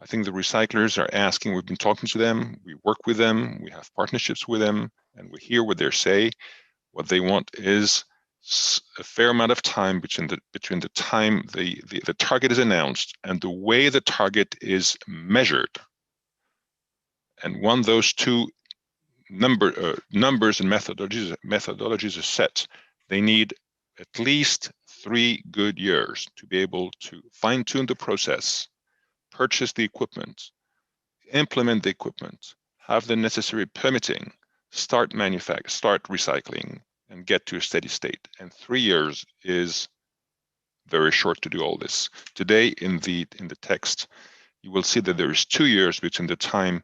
I think the recyclers are asking, we've been talking to them, we work with them, we have partnerships with them, and we hear what they say. What they want is a fair amount of time between the time the target is announced and the way the target is measured. And when those two numbers and methodologies are set, they need at least 3 good years to be able to fine-tune the process, purchase the equipment, implement the equipment, have the necessary permitting, start recycling, and get to a steady state. And 3 years is very short to do all this. Today, in the text, you will see that there is 2 years between the time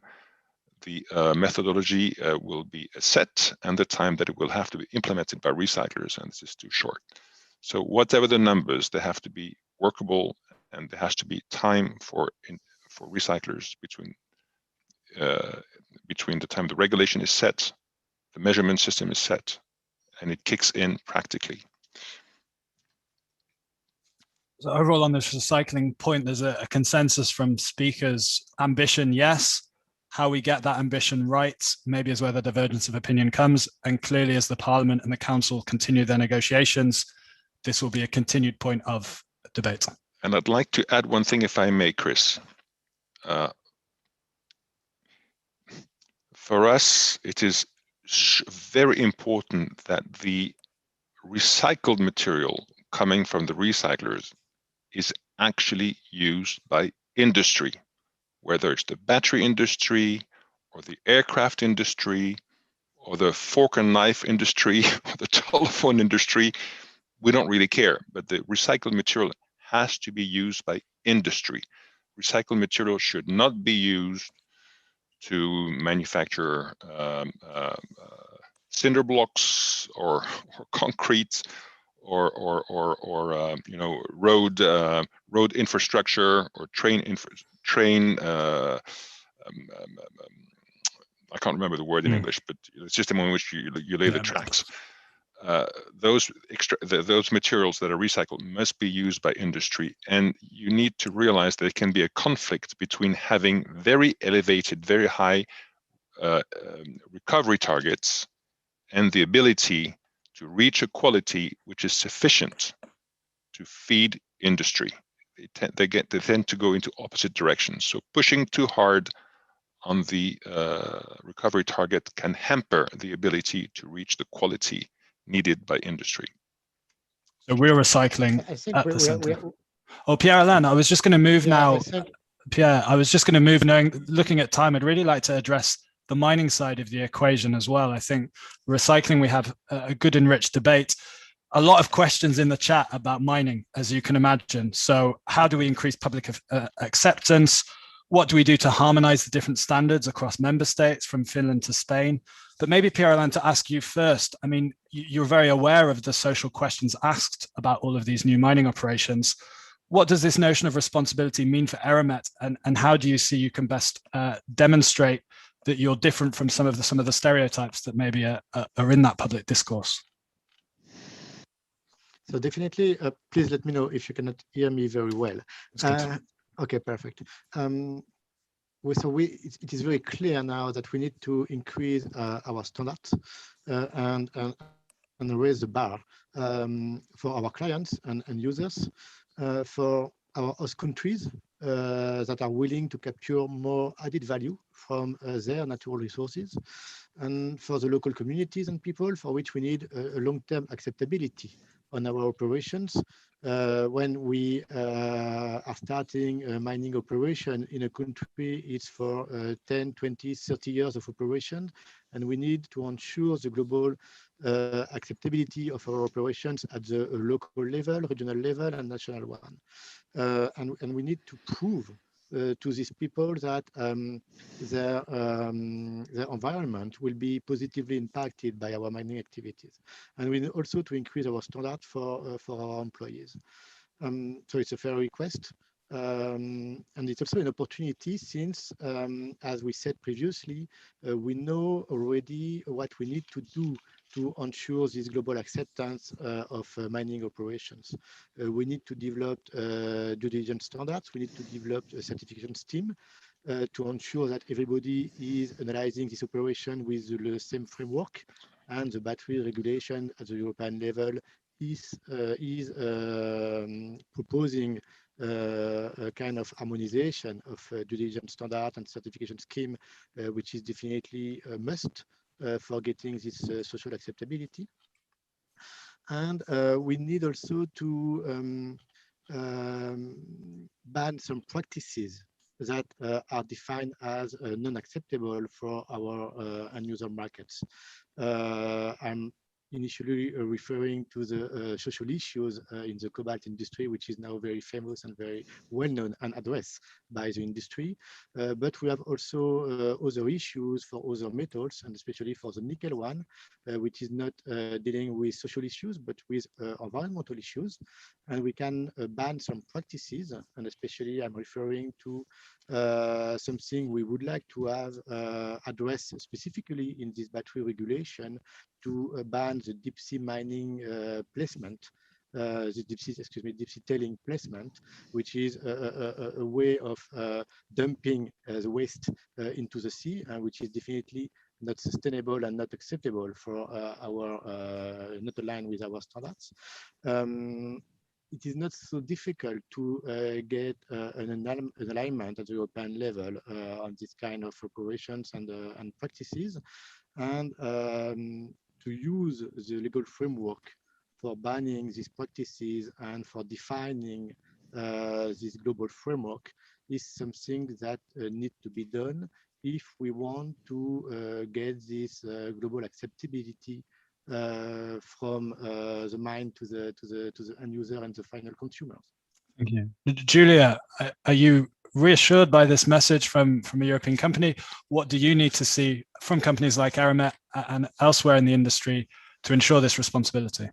the methodology will be set and the time that it will have to be implemented by recyclers, and this is too short. So whatever the numbers, they have to be workable, and there has to be time for recyclers between the time the regulation is set, the measurement system is set, and it kicks in practically. So overall on this recycling point, there's a consensus from speakers. Ambition, yes. How we get that ambition right, maybe is where the divergence of opinion comes. And clearly, as the Parliament and the Council continue their negotiations, this will be a continued point of debate. And I'd like to add one thing, if I may, Chris. For us, it is very important that the recycled material coming from the recyclers is actually used by industry, whether it's the battery industry or the aircraft industry or the fork and knife industry or the telephone industry. We don't really care, but the recycled material has to be used by industry. Recycled material should not be used to manufacture cinder blocks or concrete or road infrastructure or train. I can't remember the word in English, but the system on which you lay the tracks. Those materials that are recycled must be used by industry, and you need to realize there can be a conflict between having very elevated, very high recovery targets and the ability to reach a quality which is sufficient to feed industry. They tend to go into opposite directions. So pushing too hard on the recovery target can hamper the ability to reach the quality needed by industry. So we're recycling I think at the center. Oh, Pierre-Alain, I was just going to move now. Pierre, I was just going to move, looking at time, I'd really like to address the mining side of the equation as well. I think recycling, we have a good enriched debate. A lot of questions in the chat about mining, as you can imagine. So how do we increase public acceptance? What do we do to harmonize the different standards across member states from Finland to Spain? But maybe Pierre-Alain, to ask you first, I mean, you're very aware of the social questions asked about all of these new mining operations. What does this notion of responsibility mean for Eramet, and how do you see you can best demonstrate that you're different from some of the stereotypes that maybe are in that public discourse? So definitely, please let me know if you cannot hear me very well. Okay, perfect. It is very clear now that we need to increase our standards and raise the bar for our clients and users, for our host countries that are willing to capture more added value from their natural resources, and for the local communities and people for which we need a long-term acceptability on our operations. When we are starting a mining operation in a country, it's for 10, 20, 30 years of operation, and we need to ensure the global acceptability of our operations at the local level, regional level, and national one. And we need to prove to these people that their environment will be positively impacted by our mining activities. And we need also to increase our standard for our employees. So it's a fair request. And it's also an opportunity since, as we said previously, we know already what we need to do to ensure this global acceptance of mining operations. We need to develop due diligence standards. We need to develop a certification scheme to ensure that everybody is analyzing this operation with the same framework, and the battery regulation at the European level is proposing a kind of harmonization of due diligence standard and certification scheme, which is definitely a must for getting this social acceptability. And we need also to ban some practices that are defined as non-acceptable for our end user markets. I'm initially referring to the social issues in the cobalt industry, which is now very famous and very well known and addressed by the industry. But we have also other issues for other metals, and especially for the nickel one, which is not dealing with social issues, but with environmental issues. And we can ban some practices, and especially I'm referring to something we would like to have addressed specifically in this battery regulation, to ban the deep sea mining placement, the deep sea tailing placement, which is a way of dumping the waste into the sea, and which is definitely not sustainable and not acceptable for not aligned with our standards. It is not so difficult to get an alignment at the European level on this kind of operations and practices, and to use the legal framework for banning these practices and for defining this global framework is something that needs to be done if we want to get this global acceptability from the mine to the end user and the final consumers. Thank you. Julia, are you reassured by this message from a European company? What do you need to see from companies like Aramet and elsewhere in the industry to ensure this responsibility?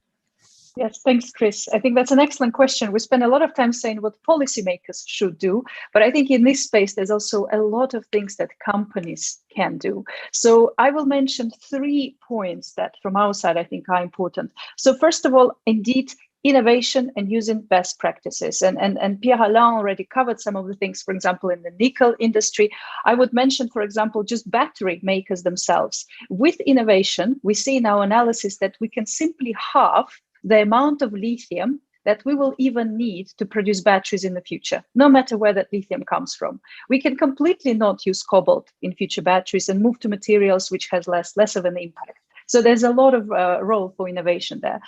Yes, thanks, Chris. I think that's an excellent question. We spend a lot of time saying what policymakers should do, but I think in this space, there's also a lot of things that companies can do. So I will mention 3 points that from our side, I think are important. So first of all, indeed, innovation and using best practices. And Pierre-Alain already covered some of the things, for example, in the nickel industry. I would mention, for example, just battery makers themselves. With innovation, we see in our analysis that we can simply halve the amount of lithium that we will even need to produce batteries in the future, no matter where that lithium comes from. We can completely not use cobalt in future batteries and move to materials which has less of an impact. So there's a lot of role for innovation there.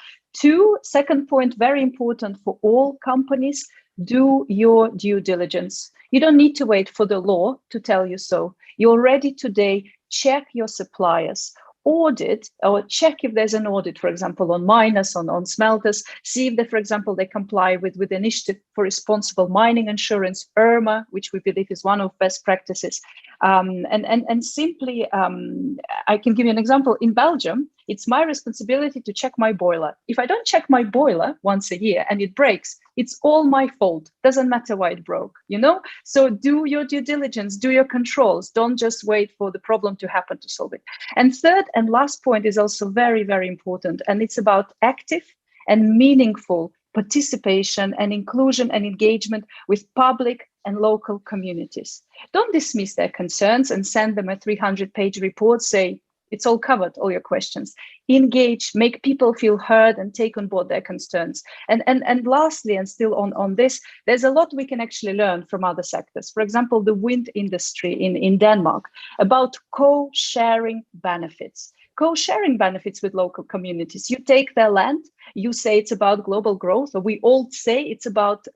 Second point, very important for all companies, do your due diligence. You don't need to wait for the law to tell you so. You already today check your suppliers. Audit or check if there's an audit, for example, on miners, on smelters, see if they, for example, they comply with the Initiative for Responsible Mining Insurance, IRMA, which we believe is one of best practices. And simply, I can give you an example. In Belgium, it's my responsibility to check my boiler. If I don't check my boiler once a year and it breaks, it's all my fault. Doesn't matter why it broke, you know? So do your due diligence, do your controls. Don't just wait for the problem to happen to solve it. And third and last point is also very, very important. And it's about active and meaningful participation and inclusion and engagement with public and local communities. Don't dismiss their concerns and send them a 300-page report, say, it's all covered, all your questions. Engage, make people feel heard and take on board their concerns. And lastly, and still on this, there's a lot we can actually learn from other sectors. For example, the wind industry in Denmark, about co-sharing benefits. Co-sharing benefits with local communities. You take their land, you say it's about global growth, or we all say it's about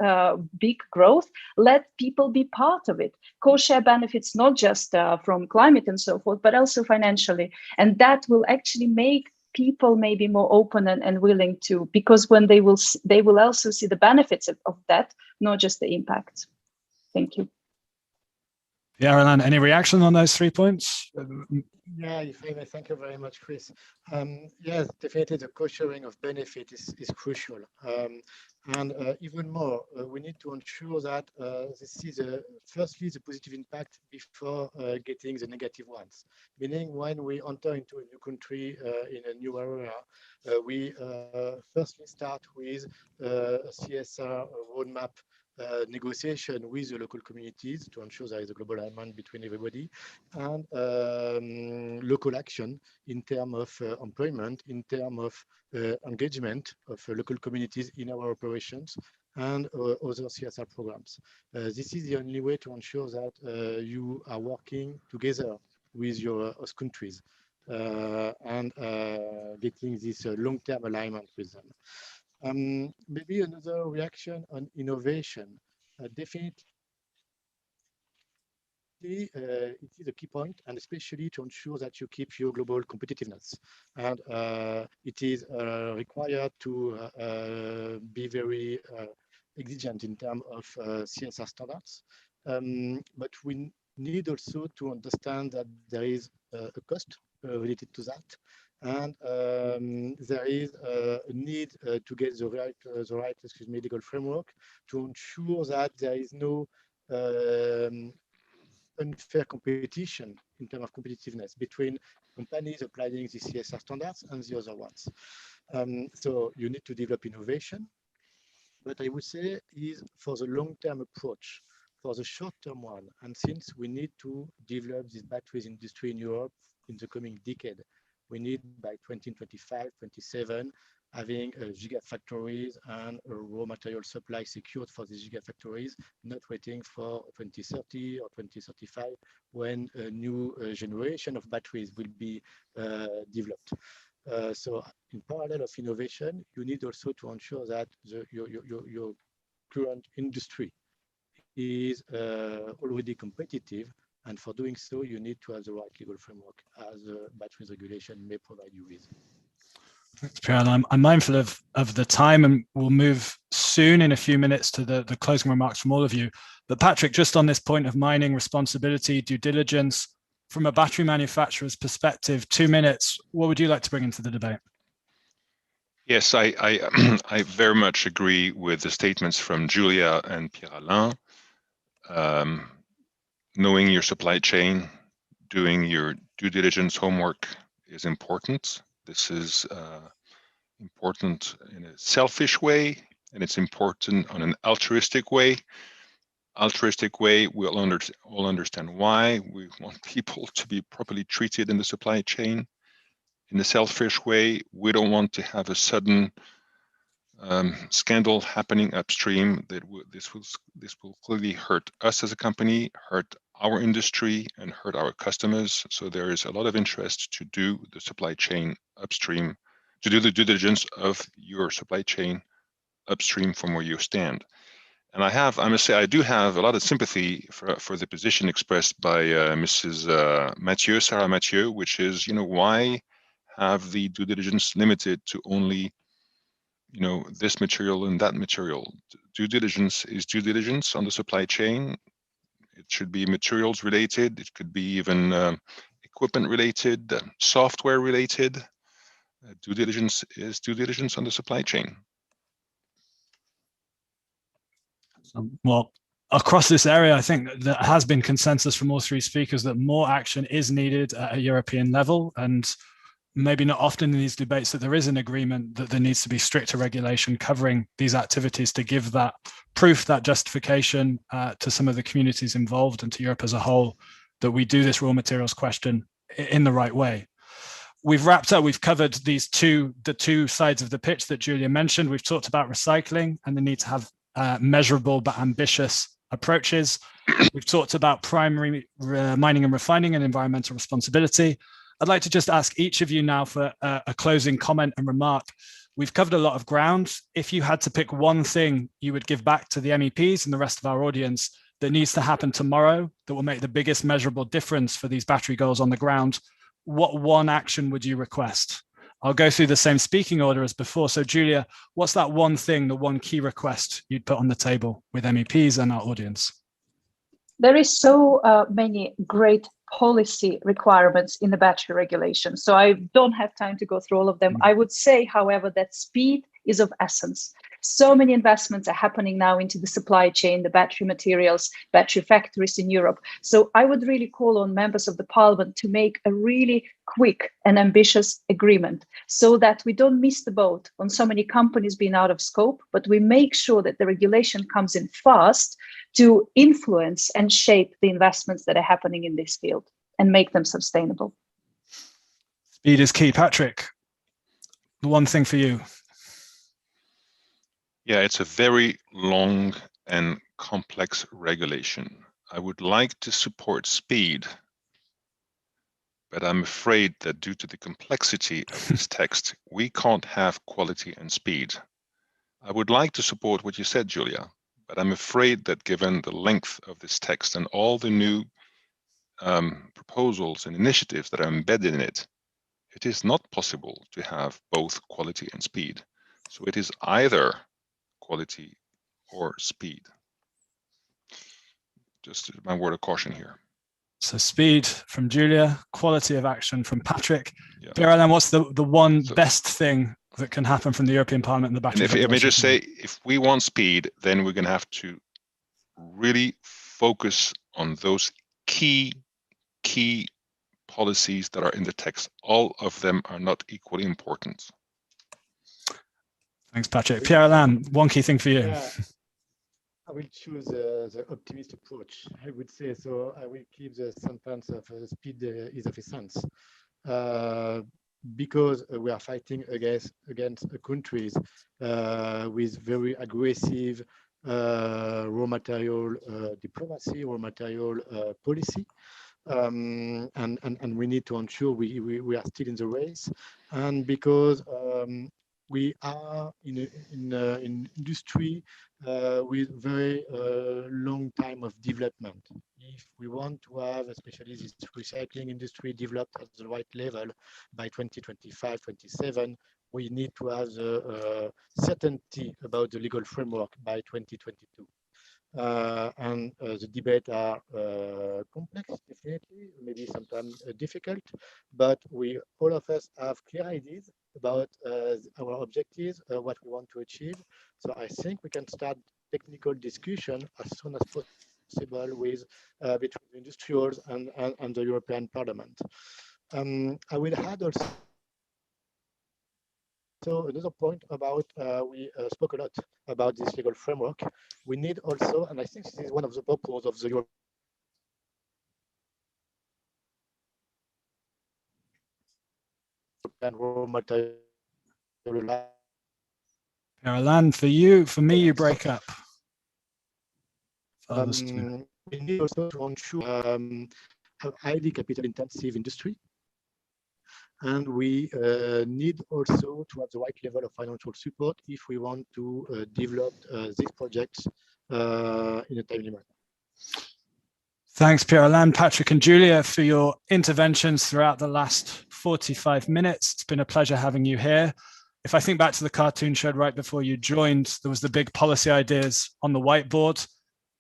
big growth. Let people be part of it. Co-share benefits not just from climate and so forth, but also financially. And that will actually make people maybe more open and willing to, because when they will also see the benefits of that, not just the impacts. Thank you. Pierre-Alain, any reaction on those 3 points? Yeah, if I may, thank you very much, Chris. Yes, definitely the co-sharing of benefit is crucial. And even more, we need to ensure that this is firstly the positive impact before getting the negative ones. Meaning when we enter into a new country in a new area, we firstly start with a CSR roadmap negotiation with the local communities to ensure there is a global alignment between everybody, and local action in terms of employment, in terms of engagement of local communities in our operations and other CSR programs. This is the only way to ensure that you are working together with your host countries and getting this long-term alignment with them. Maybe another reaction on innovation. Definitely it is a key point, and especially to ensure that you keep your global competitiveness. And it is required to be very exigent in terms of CSR standards. But we need also to understand that there is a cost related to that. And there is a need to get the right legal framework to ensure that there is no unfair competition in terms of competitiveness between companies applying the CSR standards and the other ones. So you need to develop innovation, but I would say is for the long-term approach, for the short-term one. And since we need to develop this batteries industry in Europe in the coming decade, we need by 2025, 27, having gigafactories and a raw material supply secured for these gigafactories, not waiting for 2030 or 2035 when a new generation of batteries will be developed. So in parallel of innovation, you need also to ensure that your current industry is already competitive. And for doing so, you need to have the right legal framework as batteries regulation may provide you with. Thanks, Pierre. I'm mindful of the time, and we'll move soon in a few minutes to the closing remarks from all of you. But Patrick, just on this point of mining responsibility, due diligence, from a battery manufacturer's perspective, 2 minutes, what would you like to bring into the debate? Yes, I very much agree with the statements from Julia and Pierre-Alain. Knowing your supply chain, doing your due diligence homework is important. This is important in a selfish way, and it's important on an altruistic way. Altruistic way, we'll all understand why. We want people to be properly treated in the supply chain. In the selfish way, we don't want to have a sudden scandal happening upstream. This will clearly hurt us as a company, hurt our industry, and hurt our customers. So there is a lot of interest to do the supply chain upstream, to do the due diligence of your supply chain upstream from where you stand. And I must say, I do have a lot of sympathy for the position expressed by Mrs. Sarah Mathieu, which is, why have the due diligence limited to only this material and that material? Due diligence is due diligence on the supply chain. It should be materials related. It could be even equipment related, software related. Due diligence is due diligence on the supply chain. Well, across this area, I think there has been consensus from all three speakers that more action is needed at a European level, and maybe not often in these debates that there is an agreement that there needs to be stricter regulation covering these activities to give that proof, that justification to some of the communities involved and to Europe as a whole, that we do this raw materials question in the right way. We've wrapped up, we've covered the two sides of the pitch that Julia mentioned. We've talked about recycling and the need to have measurable but ambitious approaches. We've talked about primary mining and refining and environmental responsibility. I'd like to just ask each of you now for a closing comment and remark. We've covered a lot of ground. If you had to pick one thing you would give back to the MEPs and the rest of our audience that needs to happen tomorrow that will make the biggest measurable difference for these battery goals on the ground, what one action would you request? I'll go through the same speaking order as before. So Julia, what's that one thing, the one key request you'd put on the table with MEPs and our audience? There is so many great policy requirements in the battery regulation, so I don't have time to go through all of them. I would say, however, that speed is of essence. So many investments are happening now into the supply chain, the battery materials, battery factories in Europe. So I would really call on members of the parliament to make a really quick and ambitious agreement so that we don't miss the boat on so many companies being out of scope, but we make sure that the regulation comes in fast to influence and shape the investments that are happening in this field and make them sustainable. Speed is key. Patrick, the one thing for you. Yeah, it's a very long and complex regulation. I would like to support speed, but I'm afraid that due to the complexity of this text, we can't have quality and speed. I would like to support what you said, Julia, but I'm afraid that given the length of this text and all the new proposals and initiatives that are embedded in it, it is not possible to have both quality and speed. So it is either quality or speed. Just my word of caution here. So speed from Julia, quality of action from Patrick. Yeah. Pierre-Alain, what's the one best thing that can happen from the European Parliament and the battery? And if I may just say, if we want speed, then we're going to have to really focus on those key policies that are in the text. All of them are not equally important. Thanks, Patrick. Pierre-Alain, one key thing for you. Yeah, I will choose the optimist approach. I would say so. I will keep the sentence of speed is of essence, because we are fighting against countries with very aggressive raw material diplomacy, raw material policy. And we need to ensure we are still in the race, and because we are in industry with very long time of development. If we want to have, especially this recycling industry, developed at the right level by 2025, 27, we need to have the certainty about the legal framework by 2022. And the debate are complex, definitely, maybe sometimes difficult, but all of us have clear ideas about our objectives, what we want to achieve. So I think we can start technical discussion as soon as possible with between the industrials and the European Parliament. I will add also. So another point about, we spoke a lot about this legal framework. We need also, and I think this is one of the purposes of the European raw material. Pierre-Alain, for me, you break up. We need also to ensure a highly capital-intensive industry. And we need also to have the right level of financial support if we want to develop these projects in a timely manner. Thanks, Pierre-Alain, Patrick and Julia, for your interventions throughout the last 45 minutes. It's been a pleasure having you here. If I think back to the cartoon showed right before you joined, there was the big policy ideas on the whiteboard.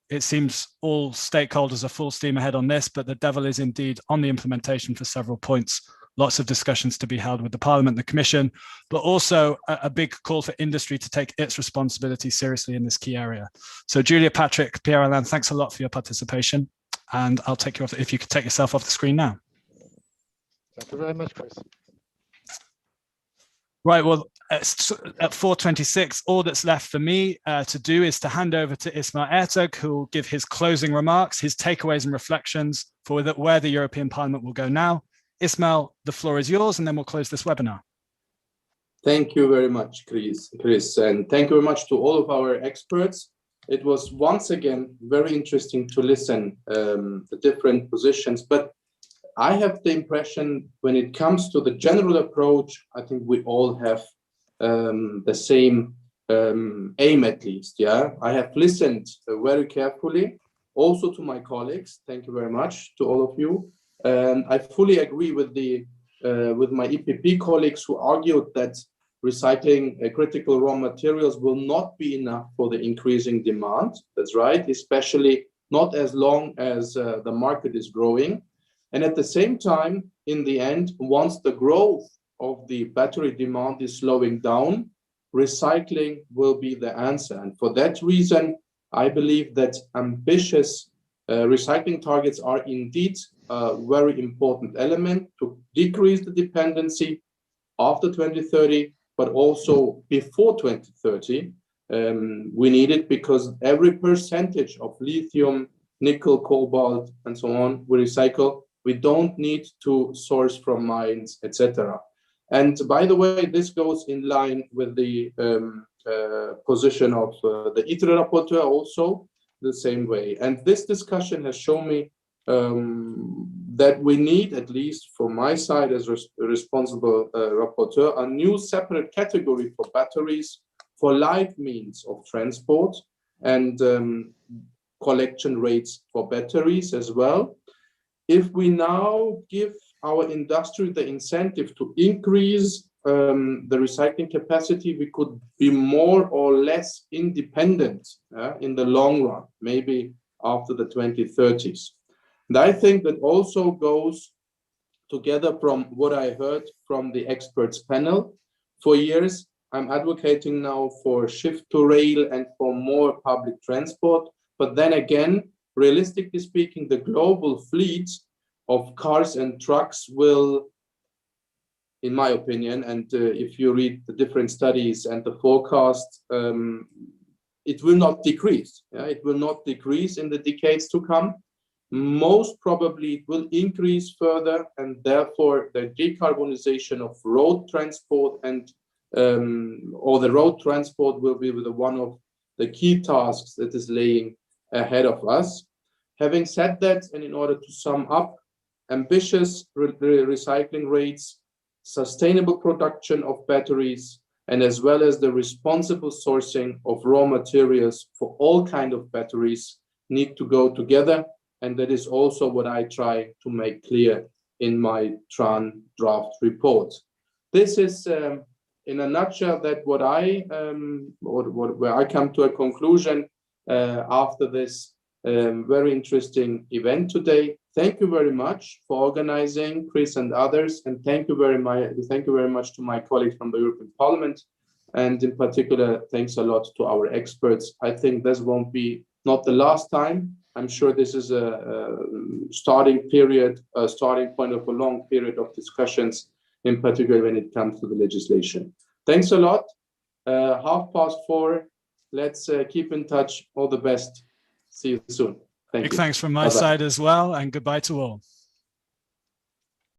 It seems all stakeholders are full steam ahead on this, but the devil is indeed on the implementation for several points. Lots of discussions to be held with the Parliament, the Commission, but also a big call for industry to take its responsibility seriously in this key area. So Julia, Patrick, Pierre-Alain, thanks a lot for your participation. And I'll take you off, if you could take yourself off the screen now. Thank you very much, Chris. Right, well, at 4:26, all that's left for me to do is to hand over to Ismail Ertug, who will give his closing remarks, his takeaways and reflections for where the European Parliament will go now. Ismail, the floor is yours, and then we'll close this webinar. Thank you very much, Chris, and thank you very much to all of our experts. It was once again very interesting to listen the different positions, but I have the impression when it comes to the general approach, I think we all have the same aim at least. Yeah, I have listened very carefully, also to my colleagues. Thank you very much to all of you. I fully agree with my EPP colleagues who argued that recycling critical raw materials will not be enough for the increasing demand. That's right, especially not as long as the market is growing. And at the same time, in the end, once the growth of the battery demand is slowing down, recycling will be the answer. And for that reason, I believe that ambitious recycling targets are indeed a very important element to decrease the dependency after 2030, but also before 2030. We need it because every percentage of lithium, nickel, cobalt, and so on we recycle. We don't need to source from mines, etc. And by the way, this goes in line with the position of the ITRE rapporteur also the same way. And this discussion has shown me that we need, at least from my side as responsible rapporteur, a new separate category for batteries for light means of transport and collection rates for batteries as well. if we now give our industry the incentive to increase the recycling capacity, we could be more or less independent in the long run, maybe after the 2030s. And I think that also goes together from what I heard from the experts panel. For years, I'm advocating now for shift to rail and for more public transport. But then again, realistically speaking, the global fleet of cars and trucks will, in my opinion, and if you read the different studies and the forecast, it will not decrease. It will not decrease in the decades to come. Most probably it will increase further, and therefore the decarbonization of road transport and or the road transport will be one of the key tasks that is laying ahead of us. Having said that, and in order to sum up, ambitious recycling rates, sustainable production of batteries, and as well as the responsible sourcing of raw materials for all kinds of batteries need to go together. And that is also what I try to make clear in my TRAN draft report. This is, in a nutshell, that what where I come to a conclusion after this very interesting event today. Thank you very much for organizing, Chris and others, and thank you very much to my colleagues from the European Parliament, and in particular, thanks a lot to our experts. I think this won't be not the last time. I'm sure this is a starting point of a long period of discussions, in particular when it comes to the legislation. Thanks a lot. 4:30. Let's keep in touch. All the best. See you soon. Thank you. Big thanks from my side as well, and goodbye to all.